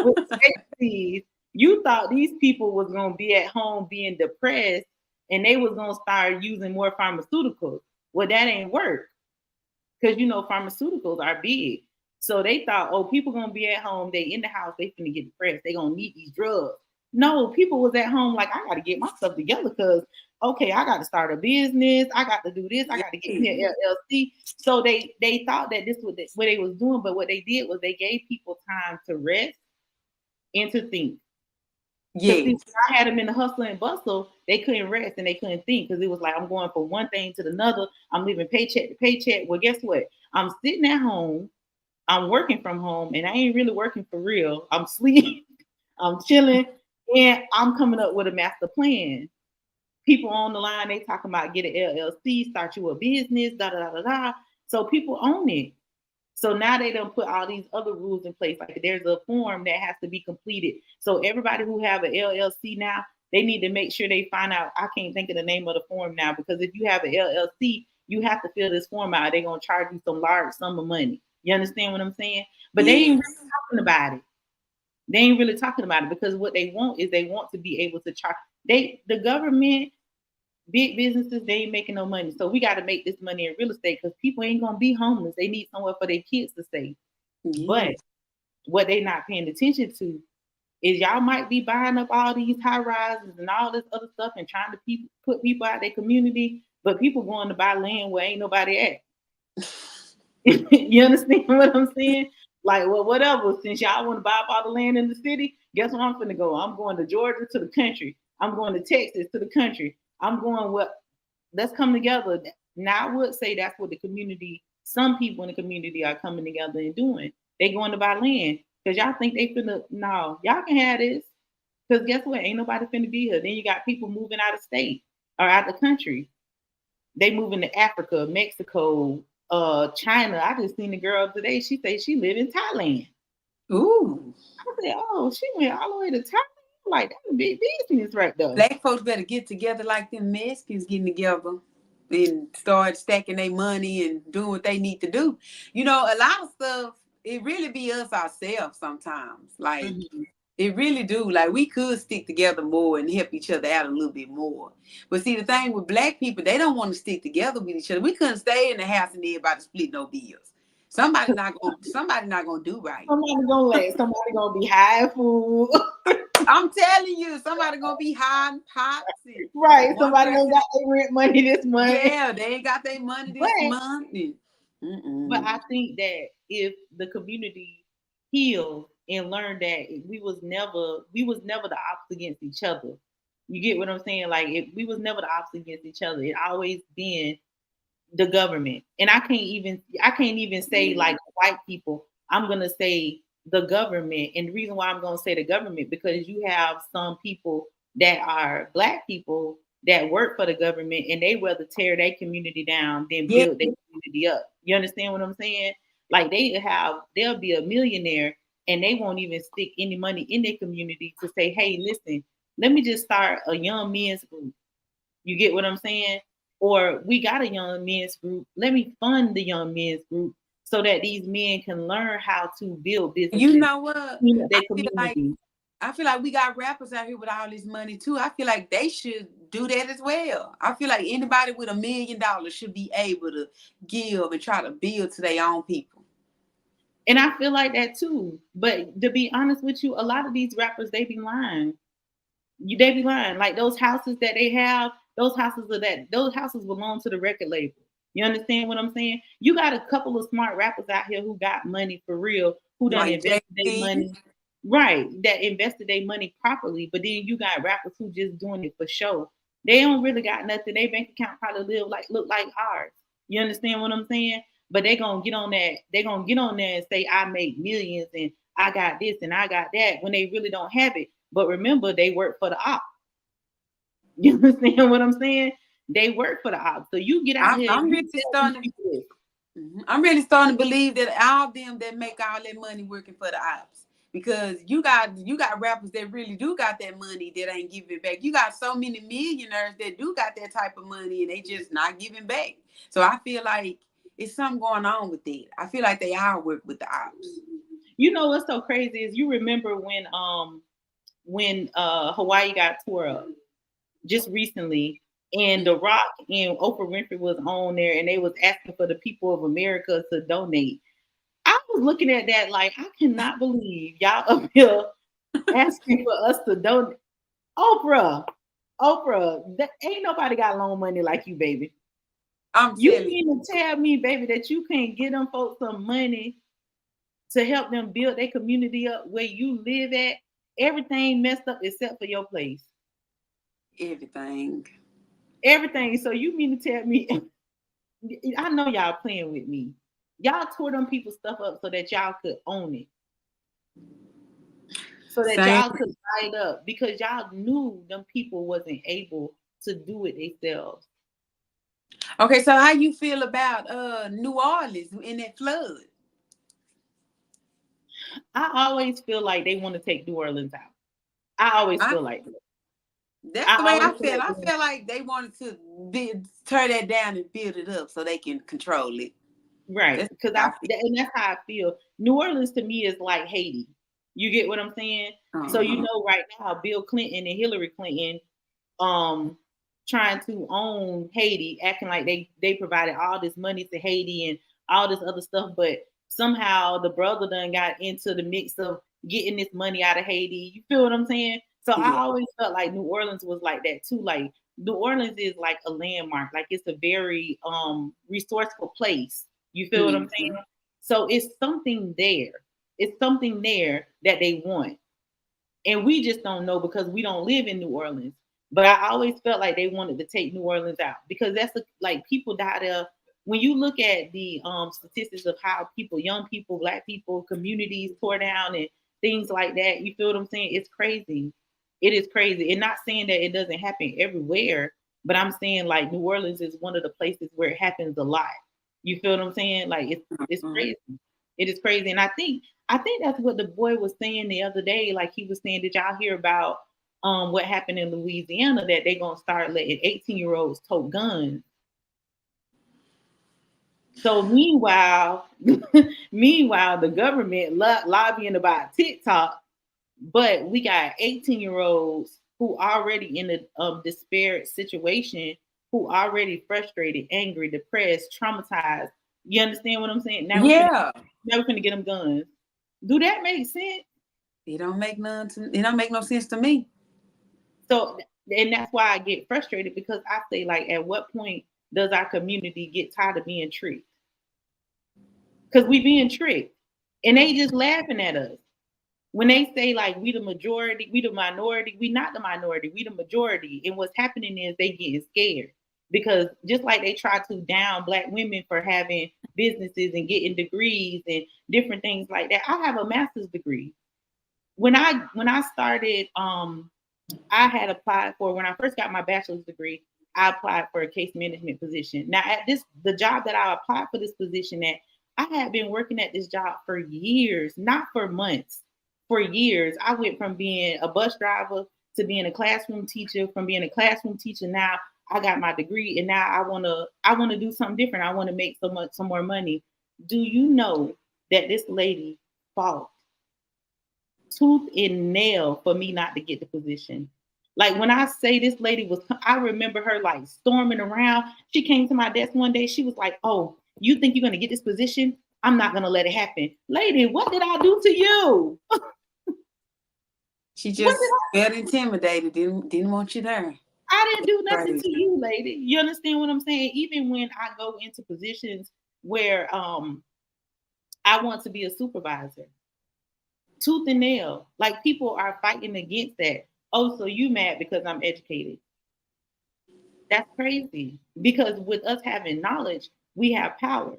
Speaker 1: With disease, you thought these people was gonna be at home being depressed and they was gonna start using more pharmaceuticals. Well, that ain't work because pharmaceuticals are big. So they thought, oh, people gonna be at home, they in the house, they finna get depressed, they gonna need these drugs. No, people was at home like I gotta get myself together because okay, I got to start a business, I got to do this, I got to get me an LLC. So they thought that this was what they was doing, but what they did was they gave people time to rest and to think. Because
Speaker 2: Yes.
Speaker 1: I had them in the hustle and bustle, they couldn't rest and they couldn't think because it was like I'm going from one thing to another. I'm living paycheck to paycheck. Well, guess what? I'm sitting at home. I'm working from home, and I ain't really working for real. I'm sleeping. I'm chilling, and I'm coming up with a master plan. People on the line, they talking about get an LLC, start you a business, da da da da da. So people own it. So now they don't put all these other rules in place. Like there's a form that has to be completed. So everybody who have an LLC now, they need to make sure they find out. I can't think of the name of the form now because if you have an LLC, you have to fill this form out. They're gonna charge you some large sum of money. You understand what I'm saying? But they ain't
Speaker 2: Yes.
Speaker 1: really talking about it. They ain't really talking about it because what they want is they want to be able to charge. The government, big businesses, they ain't making no money. So we got to make this money in real estate because people ain't gonna be homeless. They need somewhere for their kids to stay. But
Speaker 2: Yes.
Speaker 1: what they not paying attention to is y'all might be buying up all these high rises and all this other stuff and trying to put people out their community, but people going to buy land where ain't nobody at. You understand what I'm saying? Like, well, whatever. Since y'all want to buy up all the land in the city, guess where I'm finna go? I'm going to Georgia to the country. I'm going to Texas to the country. I'm going what? Let's come together. Now I would say that's what the community, some people in the community are coming together and doing. They going to buy land because y'all think they finna. No, y'all can have this. Because guess what? Ain't nobody finna be here. Then you got people moving out of state or out the country. They moving to Africa, Mexico, China. I just seen the girl today. She said she live in Thailand.
Speaker 2: Ooh.
Speaker 1: I said, oh, she went all the way to Thailand. Like that's a big business right there.
Speaker 2: Black folks better get together like them Mexicans getting together and start stacking their money and doing what they need to do. You know, a lot of stuff, it really be us ourselves sometimes. Like,
Speaker 1: Mm-hmm.
Speaker 2: it really do. Like, we could stick together more and help each other out a little bit more. But see, the thing with black people, they don't want to stick together with each other. We couldn't stay in the house and everybody split no bills. Somebody not gonna do right.
Speaker 1: Somebody gonna be high food.
Speaker 2: I'm telling you, somebody gonna be high in pots and
Speaker 1: Right.
Speaker 2: one
Speaker 1: Somebody gonna
Speaker 2: person.
Speaker 1: got their rent money this month.
Speaker 2: Yeah, they ain't got their money
Speaker 1: But
Speaker 2: this month. And,
Speaker 1: but
Speaker 2: mm-mm.
Speaker 1: I think that if the community healed and learned that we was never the opposite against each other. You get what I'm saying? Like if we was never the opposite against each other. It always been the government. And I can't even say like white people. I'm gonna say the government. And the reason why I'm gonna say the government because you have some people that are black people that work for the government and they rather tear their community down than
Speaker 2: Yeah,
Speaker 1: build their community up. You understand what I'm saying? Like they'll be a millionaire and they won't even stick any money in their community to say, hey, listen, let me just start a young men's group. You get what I'm saying? Or we got a young men's group. Let me fund the young men's group so that these men can learn how to build
Speaker 2: you
Speaker 1: businesses,
Speaker 2: know what?
Speaker 1: clean up
Speaker 2: I
Speaker 1: their
Speaker 2: feel like
Speaker 1: community.
Speaker 2: I feel like we got rappers out here with all this money too. I feel like they should do that as well. I feel like anybody with $1 million should be able to give and try to build to their own people.
Speaker 1: And I feel like that too. But to be honest with you, a lot of these rappers, they be lying. They be lying. Like those houses that they have, those houses belong to the record label. You understand what I'm saying? You got a couple of smart rappers out here who got money for real, who done
Speaker 2: Like
Speaker 1: invested their
Speaker 2: JT.
Speaker 1: money, right? That invested their money properly. But then you got rappers who just doing it for show. They don't really got nothing. Their bank account probably look like ours. You understand what I'm saying? But they gonna get on that. They gonna get on there and say I make millions and I got this and I got that when they really don't have it. But remember, they work for the op. You understand what I'm saying? They work for the op. So you get out
Speaker 2: I'm,
Speaker 1: here and
Speaker 2: I'm
Speaker 1: you
Speaker 2: really
Speaker 1: tell these
Speaker 2: starting.
Speaker 1: people this.
Speaker 2: I'm really starting to believe that all of them that make all that money working for the ops. Because you got rappers that really do got that money that ain't giving back. You got so many millionaires that do got that type of money and they just not giving back. So I feel like it's something going on with it. I feel like they all work with the ops.
Speaker 1: You know what's so crazy is you remember when Hawaii got tore up just recently, and The Rock and Oprah Winfrey was on there, and they was asking for the people of America to donate. I was looking at that like I cannot believe y'all up here asking for us to donate. Oprah, Oprah, that ain't nobody got loan money like you, baby.
Speaker 2: I'm
Speaker 1: You
Speaker 2: telling you.
Speaker 1: mean to tell me, baby, that you can't get them folks some money to help them build their community up where you live at? Everything messed up except for your place.
Speaker 2: Everything.
Speaker 1: Everything. So you mean to tell me? I know y'all playing with me. Y'all tore them people's stuff up so that y'all could own it, so that
Speaker 2: Same.
Speaker 1: y'all could buy it up because y'all knew them people wasn't able to do it themselves.
Speaker 2: Okay, so how you feel about New Orleans in that flood?
Speaker 1: I always feel like they want to take New Orleans out. I always
Speaker 2: I,
Speaker 1: feel like that.
Speaker 2: that's the
Speaker 1: I
Speaker 2: way
Speaker 1: always
Speaker 2: I
Speaker 1: feel
Speaker 2: feel.
Speaker 1: like
Speaker 2: I
Speaker 1: they,
Speaker 2: feel like they wanted to tear that down and build it up so they can control it.
Speaker 1: right,
Speaker 2: That's
Speaker 1: because
Speaker 2: how I
Speaker 1: and that's how I feel. New Orleans to me is like Haiti. You get what I'm saying?
Speaker 2: feel.
Speaker 1: So you
Speaker 2: Uh-huh.
Speaker 1: know, right now, Bill Clinton and Hillary Clinton, um, trying to own Haiti, acting like they provided all this money to Haiti and all this other stuff, but somehow the brother done got into the mix of getting this money out of Haiti. You feel what I'm saying? So I
Speaker 2: Yeah.
Speaker 1: always felt like New Orleans was like that too. Like New Orleans is like a landmark. Like it's a very resourceful place. You feel what I'm
Speaker 2: Mm-hmm.
Speaker 1: saying? So it's something there. It's something there that they want. And we just don't know because we don't live in New Orleans. But I always felt like they wanted to take New Orleans out because like people died there. When you look at the statistics of how people, young people, black people, communities tore down and things like that, you feel what I'm saying? It's crazy. It is crazy. And not saying that it doesn't happen everywhere, but I'm saying like New Orleans is one of the places where it happens a lot. You feel what I'm saying? Like it's
Speaker 2: Mm-hmm.
Speaker 1: crazy. It is crazy. And I think that's what the boy was saying the other day. Like he was saying, did y'all hear about what happened in Louisiana that they gonna start letting 18-year-olds tote guns? So meanwhile, the government lobbying about TikTok, but we got 18-year-olds who already in a disparate situation, who already frustrated, angry, depressed, traumatized. You understand what I'm saying?
Speaker 2: Yeah.
Speaker 1: Now we're finna get them guns. Do that make sense?
Speaker 2: It don't make no sense to me.
Speaker 1: So, and that's why I get frustrated because I say, like, at what point does our community get tired of being tricked? Because we being tricked, and they just laughing at us when they say like we the majority, we the minority. We not the minority, we the majority. And what's happening is they getting scared because just like they try to down black women for having businesses and getting degrees and different things like that. I have a master's degree. When I started I had applied for when I first got my bachelor's degree. I applied for a case management position. Now, at the job that I applied for this position at, I had been working at this job for years, not for months, for years. I went from being a bus driver to being a classroom teacher. From being a classroom teacher, now I got my degree, and now I wanna do something different. I want to make some more money. Do you know that this lady fought tooth and nail for me not to get the position? Like when I say this lady was, I remember her like storming around. She came to my desk one day. She was like, "Oh, you think you're gonna get this position? I'm not gonna let it happen, lady. What did I do to you?
Speaker 2: She
Speaker 1: What did
Speaker 2: just felt intimidated, didn't want you there.
Speaker 1: I didn't do nothing
Speaker 2: Crazy.
Speaker 1: to you, lady. You understand what I'm saying? Even when I go into positions where I want to be a supervisor, tooth and nail, like people are fighting against that. Oh, so you mad because I'm educated? That's crazy. Because with us having knowledge, we have power.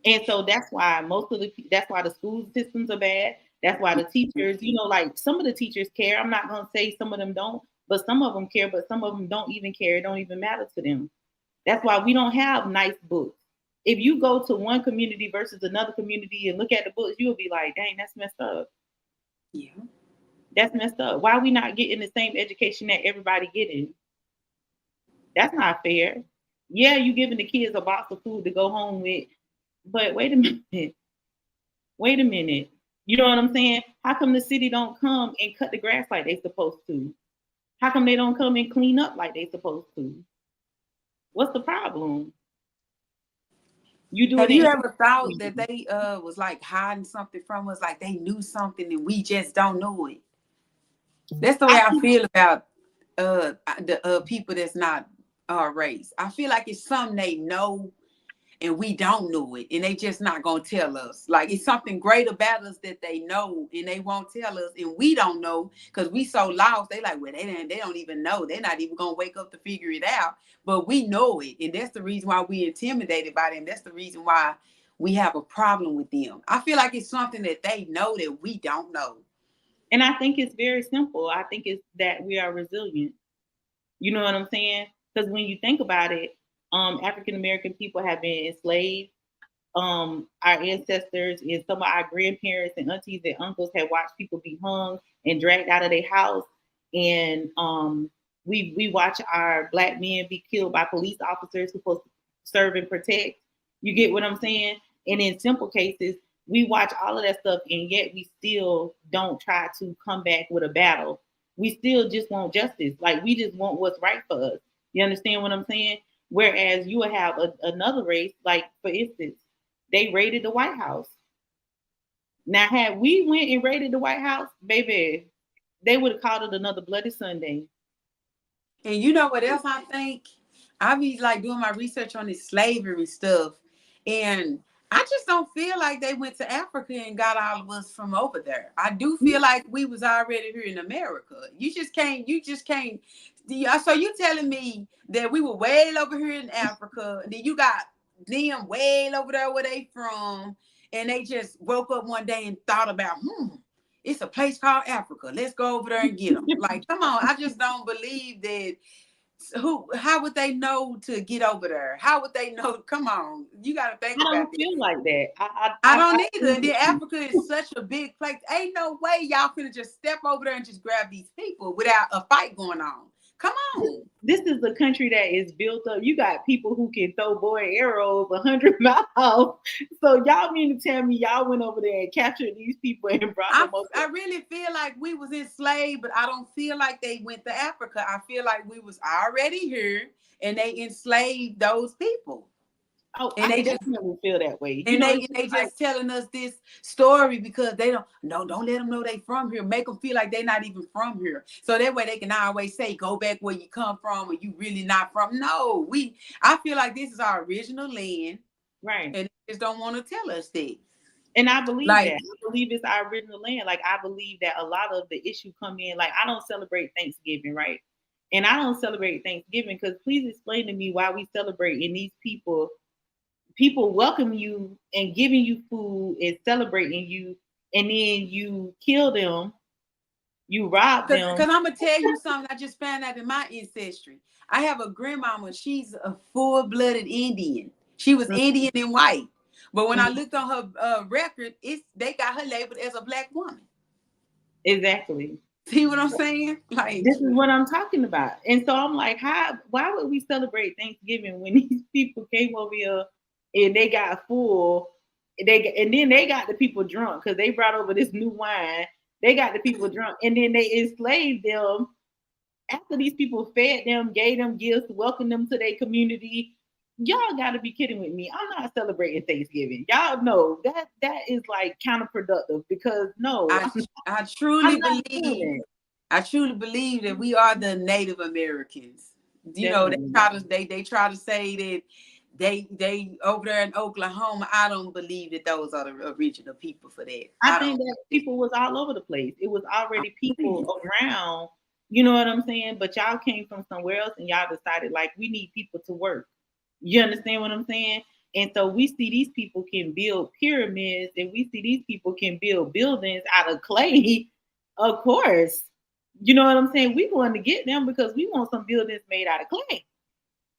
Speaker 1: And so that's why the school systems are bad. That's why the teachers, like some of the teachers care. I'm not gonna say some of them don't, but some of them care, but some of them don't even care. It don't even matter to them. That's why we don't have nice books. If you go to one community versus another community and look at the books, you'll be like, dang, that's messed up.
Speaker 2: Yeah.
Speaker 1: That's messed up. Why are we not getting the same education that everybody getting? That's not fair. Yeah, you giving the kids a box of food to go home with, but wait a minute. Wait a minute. You know what I'm saying? How come the city don't come and cut the grass like they supposed to? How come they don't come and clean up like they supposed to? What's the problem? You
Speaker 2: Have
Speaker 1: doing
Speaker 2: you
Speaker 1: it
Speaker 2: ever thought that
Speaker 1: in
Speaker 2: they was like hiding something from us, like they knew something and we just don't know it? That's the way
Speaker 1: I
Speaker 2: I
Speaker 1: think,
Speaker 2: feel about the people that's not our race. I feel like it's something they know and we don't know it, and they just not gonna tell us. Like it's something great about us that they know and they won't tell us, and we don't know because we so lost. They like, well, they don't even know. They're not even gonna wake up to figure it out. But we know it, and that's the reason why we intimidated by them. That's the reason why we have a problem with them. I feel like it's something that they know that we don't know.
Speaker 1: and I think it's very simple. I think it's that we are resilient. You know what I'm saying? Because when you think about it, African American people have been enslaved. Our ancestors and some of our grandparents and aunties and uncles had watched people be hung and dragged out of their house, and we watch our black men be killed by police officers who supposed to serve and protect. You get what I'm saying? And in simple cases, we watch all of that stuff, and yet we still don't try to come back with a battle. We still just want justice. Like we just want what's right for us. You understand what I'm saying? Whereas you would have another race, like for instance, they raided the White House. Now, had we went and raided the White House, baby, they would have called it another Bloody Sunday.
Speaker 2: And you know what else I think? I be like doing my research on this slavery stuff, and I just don't feel like they went to Africa and got all of us from over there. I do feel like we was already here in America. You just can't. You just can't. So you telling me that we were way over here in Africa, and then you got them way over there where they from, and they just woke up one day and thought about, it's a place called Africa. Let's go over there and get them. Like, come on. I just don't believe that. How would they know to get over there? How would they know? Come on. You got to think
Speaker 1: I
Speaker 2: about
Speaker 1: don't
Speaker 2: this.
Speaker 1: feel like that.
Speaker 2: I don't either. And then Africa is such a big place. Ain't no way y'all finna just step over there and just grab these people without a fight going on. Come on.
Speaker 1: This is a country that is built up. You got people who can throw bow and arrows 100 miles. So y'all mean to tell me y'all went over there and captured these people and brought them over?
Speaker 2: I really feel like we was enslaved, but I don't feel like they went to Africa. I feel like we was already here and they enslaved those people.
Speaker 1: Oh,
Speaker 2: And
Speaker 1: I
Speaker 2: they just
Speaker 1: definitely feel that way.
Speaker 2: and
Speaker 1: It's just
Speaker 2: they
Speaker 1: like
Speaker 2: just telling us this story because they don't let them know they from here. Make them feel like they're not even from here. So that way they can always say, go back where you come from or you really not from. No, I feel like this is our original land
Speaker 1: right.
Speaker 2: and they just don't want to tell us that.
Speaker 1: And I believe that.
Speaker 2: Like,
Speaker 1: I believe it's our original land. Like I believe that a lot of the issue come in. Like I don't celebrate Thanksgiving, right? And I don't celebrate Thanksgiving because please explain to me why we celebrate and these people welcome you and giving you food and celebrating you, and then you kill them, you rob
Speaker 2: cause
Speaker 1: them.
Speaker 2: I'm gonna tell you something I just found out in my ancestry. I have a grandmama, she's a full-blooded Indian. She was Indian and white. But when I looked on her record, they got her labeled as a black woman.
Speaker 1: Exactly.
Speaker 2: See what I'm saying? Like,
Speaker 1: This is what I'm talking about. And so I'm like, why would we celebrate Thanksgiving when these people came over here and they got full, and then they got the people drunk because they brought over this new wine. They got the people drunk, and then they enslaved them after these people fed them, gave them gifts, welcomed them to their community. Y'all got to be kidding with me. I'm not celebrating Thanksgiving. Y'all know that is like counterproductive because no,
Speaker 2: I
Speaker 1: I'm
Speaker 2: truly
Speaker 1: not
Speaker 2: believe
Speaker 1: doing it.
Speaker 2: I truly believe that we are the Native Americans. You know,
Speaker 1: Definitely.
Speaker 2: they try to say that they over there in Oklahoma. I don't believe that those are the original people for that.
Speaker 1: I
Speaker 2: I
Speaker 1: think
Speaker 2: don't.
Speaker 1: that people was all over the place. It was
Speaker 2: I
Speaker 1: already
Speaker 2: don't believe
Speaker 1: people
Speaker 2: it.
Speaker 1: around, you know what I'm saying? But y'all came from somewhere else and y'all decided like we need people to work. You understand what I'm saying? And so we see these people can build pyramids and we see these people can build buildings out of clay. Of course. You know what I'm saying? We want to get them because we want some buildings made out of clay.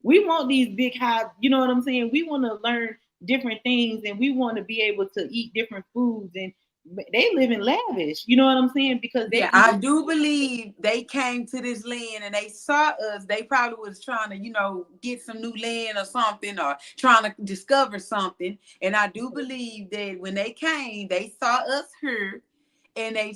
Speaker 1: We want these big high, you know what I'm saying? We want to learn different things and we want to be able to eat different foods and they live in lavish, you know what I'm saying? Because they
Speaker 2: Yeah,
Speaker 1: eat.
Speaker 2: I do believe they came to this land and they saw us. They probably was trying to, get some new land or something, or trying to discover something. And I do believe that when they came, they saw us here, and they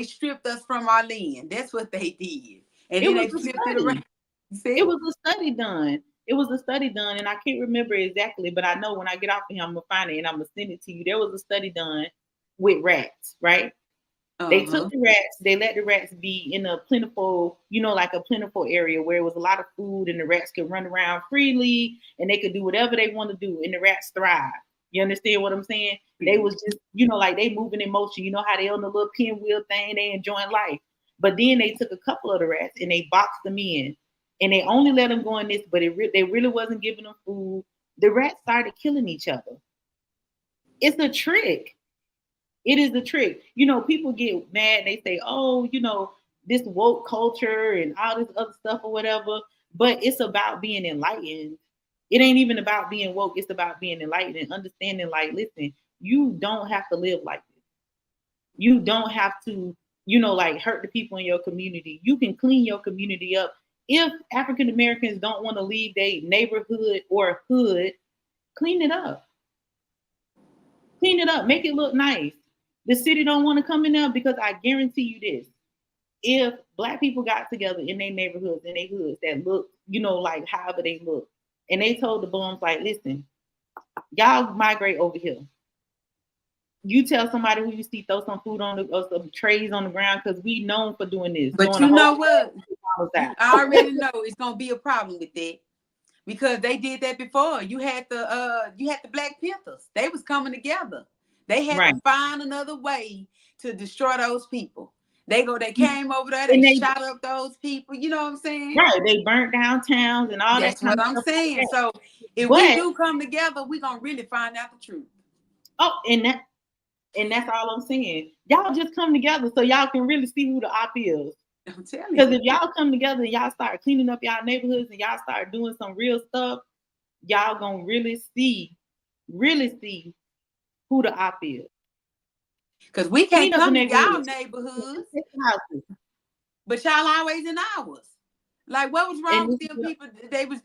Speaker 2: stripped us from our land. That's what they did, and
Speaker 1: It
Speaker 2: then
Speaker 1: was
Speaker 2: they
Speaker 1: a
Speaker 2: flipped it around.
Speaker 1: study. It
Speaker 2: See?
Speaker 1: was a study done. It was a study done, and I can't remember exactly, but I know when I get off of here, I'm gonna find it and I'm gonna send it to you. There was a study done with rats, right?
Speaker 2: Uh
Speaker 1: They took
Speaker 2: huh.
Speaker 1: the rats, they let the rats be in a plentiful, like a plentiful area where it was a lot of food and the rats could run around freely and they could do whatever they want to do and the rats thrive. You understand what I'm saying? They was just, like they moving in motion. You know how they on the little pinwheel thing, they enjoying life. But then they took a couple of the rats and they boxed them in and they only let them go in this, but they really wasn't giving them food. The rats started killing each other. It's a trick. It is the trick. People get mad and they say, oh, this woke culture and all this other stuff or whatever. But it's about being enlightened. It ain't even about being woke. It's about being enlightened and understanding, like, listen, you don't have to live like this. You don't have to, like hurt the people in your community. You can clean your community up. If African Americans don't want to leave their neighborhood or hood, clean it up. Clean it up. Make it look nice. The city don't want to come in there because I guarantee you this. If black people got together in their neighborhoods and their hoods that look, like however they look, and they told the bums, like, listen, y'all migrate over here. You tell somebody who you see throw some food on or some trays on the ground because we known for doing this,
Speaker 2: But
Speaker 1: throwing a
Speaker 2: you
Speaker 1: whole
Speaker 2: know what?
Speaker 1: out.
Speaker 2: I already know it's gonna be a problem with that, because they did that before. You had the Black Panthers. They was coming together. They had to
Speaker 1: Right.
Speaker 2: find another way to destroy those people. They came over there, they
Speaker 1: And they
Speaker 2: shot up those people. You know what I'm saying?
Speaker 1: right, they burnt down towns and all that
Speaker 2: That's
Speaker 1: kind
Speaker 2: what
Speaker 1: of
Speaker 2: I'm
Speaker 1: stuff like
Speaker 2: saying.
Speaker 1: that.
Speaker 2: So if we
Speaker 1: But
Speaker 2: do come together, we're gonna really find out the truth.
Speaker 1: oh, and that's all I'm saying. Y'all just come together so y'all can really see who the op is.
Speaker 2: I'm telling
Speaker 1: Because
Speaker 2: you.
Speaker 1: if y'all come together and y'all start cleaning up y'all neighborhoods and y'all start doing some real stuff, y'all gonna really see who the op is.
Speaker 2: Because we can't
Speaker 1: Clean up the
Speaker 2: come to y'all
Speaker 1: neighborhoods.
Speaker 2: neighborhoods,
Speaker 1: Take the houses.
Speaker 2: but y'all always in ours. Like, what was
Speaker 1: And
Speaker 2: wrong with them people? They were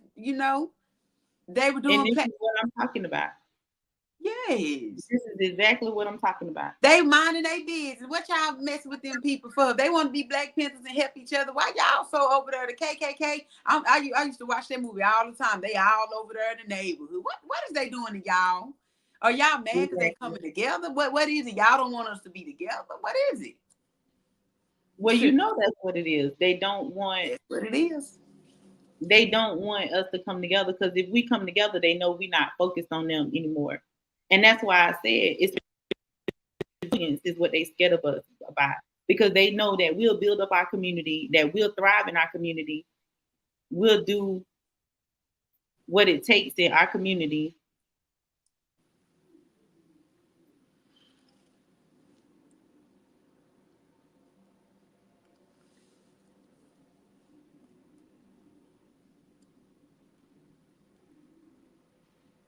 Speaker 2: doing
Speaker 1: this is what I'm talking about.
Speaker 2: yes.
Speaker 1: This is exactly what I'm talking about.
Speaker 2: They minding their business. What y'all messing with them people for? If they want to be Black Panthers and help each other, why y'all so over there? The KKK. I used to watch that movie all the time. They all over there in the neighborhood. What is they doing to y'all? Are y'all mad because they
Speaker 1: Exactly.
Speaker 2: coming together? What is it? Y'all don't want us to be together. What is it?
Speaker 1: Well, that's what it is. They don't want
Speaker 2: That's what it is.
Speaker 1: us to come together because if we come together, they know we're not focused on them anymore. And that's why I said it's resilience is what they scared of us about because they know that we'll build up our community, that we'll thrive in our community, we'll do what it takes in our community.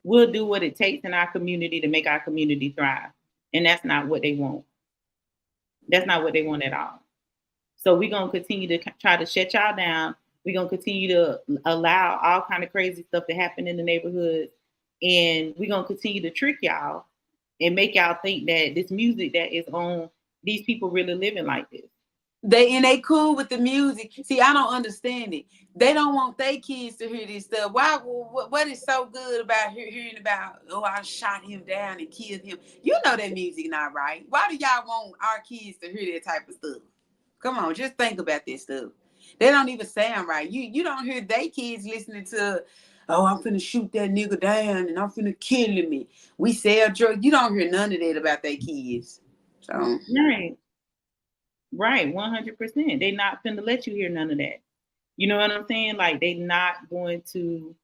Speaker 1: We'll do what it takes in our community to make our community thrive. And that's not what they want. That's not what they want at all. So we're gonna continue to try to shut y'all down. We're gonna continue to allow all kind of crazy stuff to happen in the neighborhoods, and we're gonna continue to trick y'all and make y'all think that this music that is on, these people really living like this.
Speaker 2: They cool with the music. See, I don't understand it. They don't want their kids to hear this stuff. Why? What is so good about hearing about? Oh, I shot him down and killed him. You know that music not right. Why do y'all want our kids to hear that type of stuff? Come on, just think about this stuff. They don't even sound right. You don't hear they kids listening to, oh, I'm finna shoot that nigga down and I'm finna kill him. We sell drugs. You don't hear none of that about their kids. So
Speaker 1: Right. Right. 100%. They not finna let you hear none of that. You know what I'm saying? Like they not going to.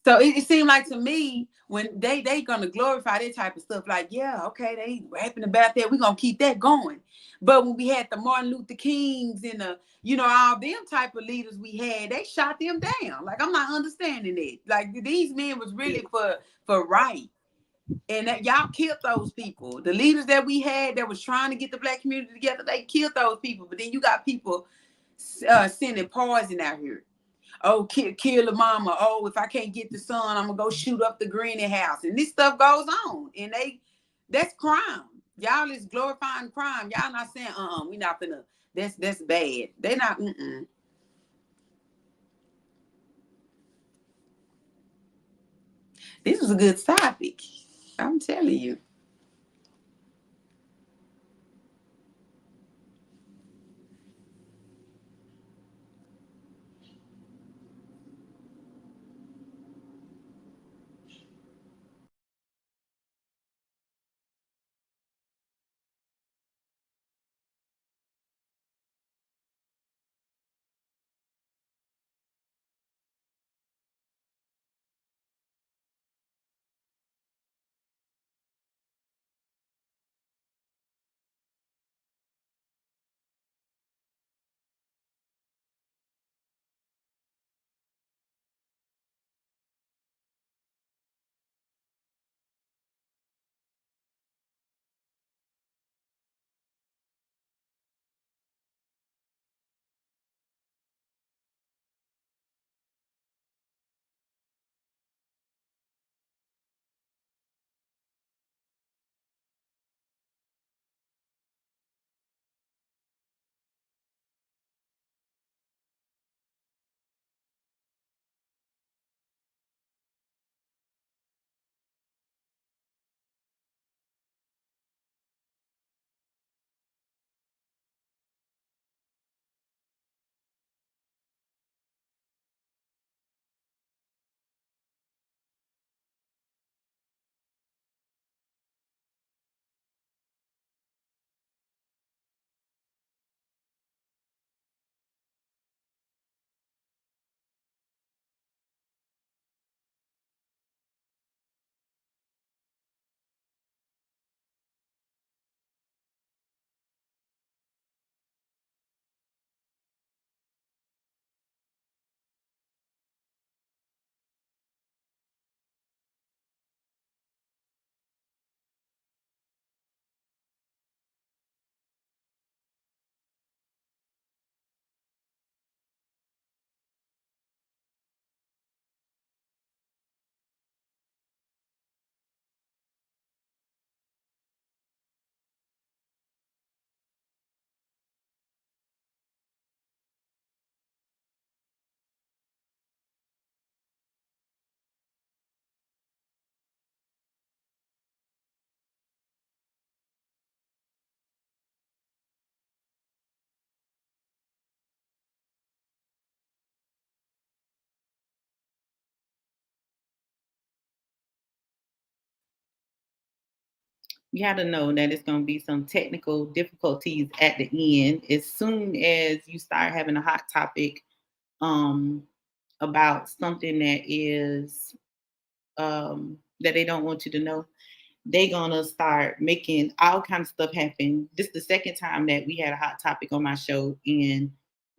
Speaker 2: So it seemed like to me when they gonna glorify that type of stuff, like, yeah, okay, they rapping about that, we gonna keep that going. But when we had the Martin Luther Kings and the, all them type of leaders we had, they shot them down. Like, I'm not understanding it. Like, these men was really for right. And that y'all killed those people. The leaders that we had that was trying to get the black community together, they killed those people. But then you got people sending poison out here. Oh, kill the mama. Oh, if I can't get the son, I'm gonna go shoot up the Greenie house. And this stuff goes on. And that's crime. Y'all is glorifying crime. Y'all not saying, we not gonna, that's bad. They not, This was a good topic. I'm telling you.
Speaker 1: You have to know that it's going to be some technical difficulties at the end. As soon as you start having a hot topic um, about something that is that they don't want you to know, they gonna start making all kinds of stuff happen. This is the second time that we had a hot topic on my show and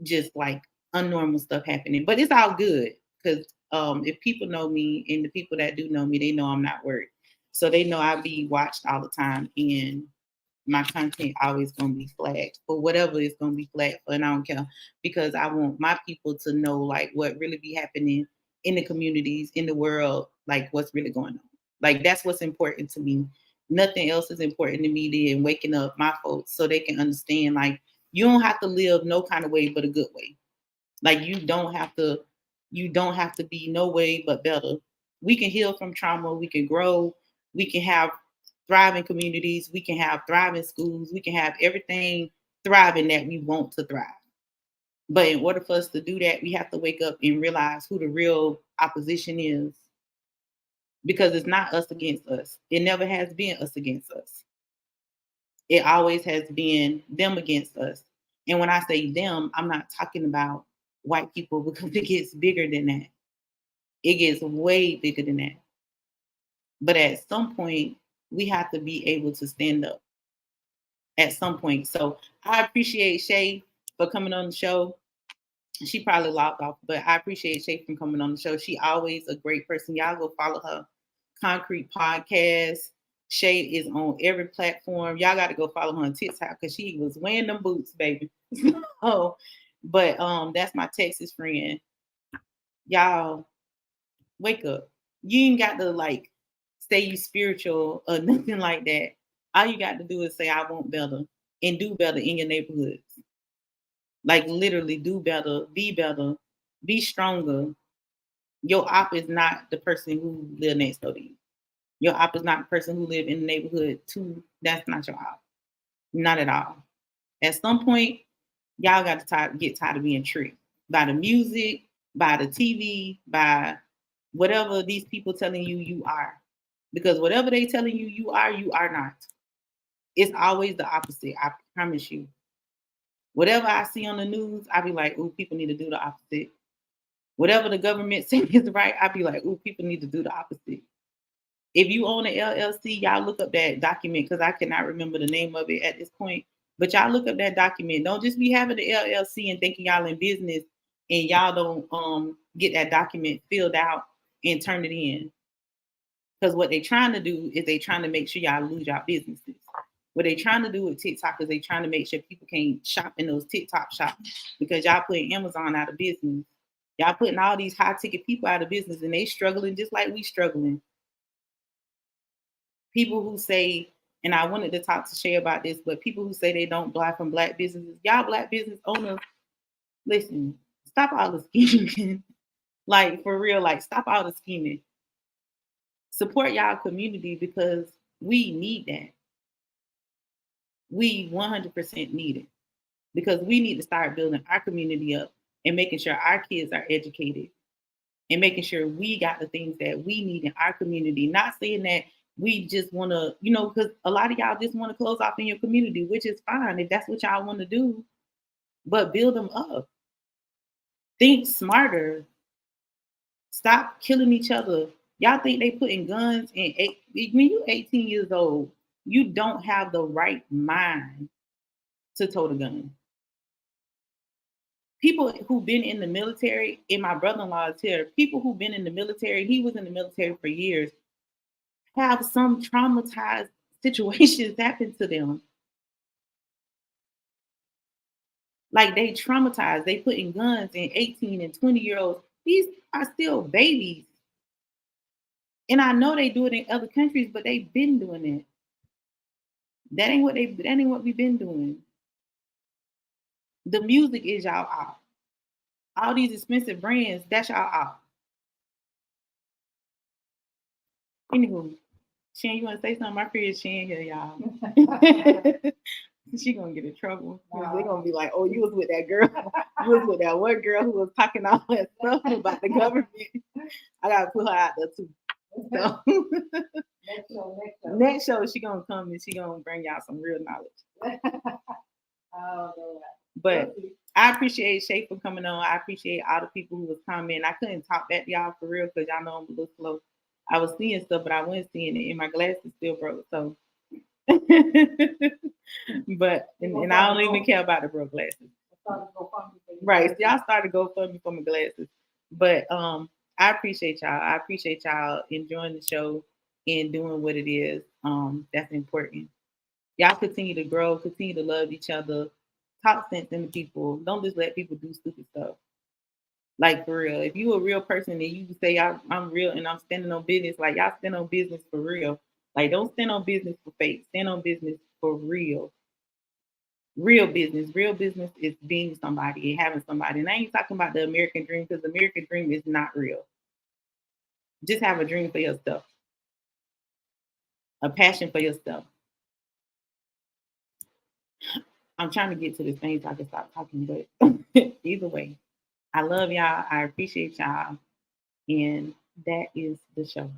Speaker 1: just like unnormal stuff happening. But it's all good because if people know me and the people that do know me, they know I'm not worried. So they know I be watched all the time and my content always gonna be flagged for whatever it's gonna be flagged for, and I don't care because I want my people to know like what really be happening in the communities, in the world, like what's really going on. Like that's what's important to me. Nothing else is important to me than waking up my folks so they can understand like you don't have to live no kind of way but a good way. Like you don't have to be no way but better. We can heal from trauma, we can grow, we can have thriving communities, we can have thriving schools, we can have everything thriving that we want to thrive. But in order for us to do that, we have to wake up and realize who the real opposition is, because it's not us against us. It never has been us against us. It always has been them against us. And when I say them, I'm not talking about white people because it gets bigger than that. It gets way bigger than that. But at some point, we have to be able to stand up at some point. So I appreciate Shay for coming on the show. She probably logged off, but I appreciate Shay from coming on the show. She always a great person. Y'all go follow her Concrete Podcast. Shay is on every platform. Y'all got to go follow her on TikTok because she was wearing them boots, baby. Oh, but that's my Texas friend. Y'all wake up. You ain't got to like say you spiritual or nothing like that. All you got to do is say I want better and do better in your neighborhoods. Like literally do better, be stronger. Your op is not the person who live next door to you. Your op is not the person who live in the neighborhood too. That's not your op. Not at all. At some point, y'all got to get tired of being tricked by the music, by the TV, by whatever these people telling you you are. Because whatever they telling you are not. It's always the opposite. I promise you. Whatever I see on the news, I be like, ooh, people need to do the opposite. Whatever the government says is right, I be like, ooh, people need to do the opposite. If you own an LLC, y'all look up that document because I cannot remember the name of it at this point. But y'all look up that document. Don't just be having the LLC and thinking y'all in business and y'all don't get that document filled out and turn it in. Because what they trying to do is they trying to make sure y'all lose y'all businesses. What they trying to do with TikTok is they trying to make sure people can't shop in those TikTok shops because y'all putting Amazon out of business. Y'all putting all these high ticket people out of business and they struggling just like we struggling. People who say, and I wanted to talk to Shay about this, but people who say they don't buy from black businesses, y'all black business owners, listen, stop all the scheming. Like for real, like stop all the scheming. Support y'all community because we need that. We 100% need it because we need to start building our community up and making sure our kids are educated and making sure we got the things that we need in our community. Not saying that we just want to, because a lot of y'all just want to close off in your community, which is fine if that's what y'all want to do, but build them up. Think smarter. Stop killing each other. Y'all think they putting guns in when you 18 years old, you don't have the right mind to tote a gun. People who've been in the military, and my brother-in-law is here, people who've been in the military, he was in the military for years, have some traumatized situations happen to them. Like they traumatized, they putting guns in 18 and 20-year-olds. These are still babies. And I know they do it in other countries, but they've been doing it. That ain't what we've been doing. The music is y'all out. All these expensive brands, that's y'all out. Anywho, Shan, you want to say something? My friend Shan here, y'all. She gonna get in trouble. They're gonna be like, "Oh, you was with that girl. You was with that one girl who was talking all that stuff about the government." I gotta put her out there too. So next show, she gonna come and she gonna bring y'all some real knowledge. But I appreciate Shay for coming on. I appreciate all the people who was coming. I couldn't talk back to y'all for real because y'all know I'm a little slow. I was seeing stuff, but I wasn't seeing it, and my glasses still broke. So, but and I don't even care about the broke glasses. Right, so y'all started GoFundMe for my glasses, but I appreciate y'all. I appreciate y'all enjoying the show and doing what it is. That's important. Y'all continue to grow, continue to love each other, talk sense into people. Don't just let people do stupid stuff. Like for real. If you a real person and you say I'm real and I'm standing on business, like y'all stand on business for real. Like don't stand on business for fake. Stand on business for real. Real business. Real business is being somebody and having somebody. And I ain't talking about the American dream because the American dream is not real. Just have a dream for yourself. A passion for yourself. I'm trying to get to this thing so I can stop talking, but either way, I love y'all. I appreciate y'all. And that is the show.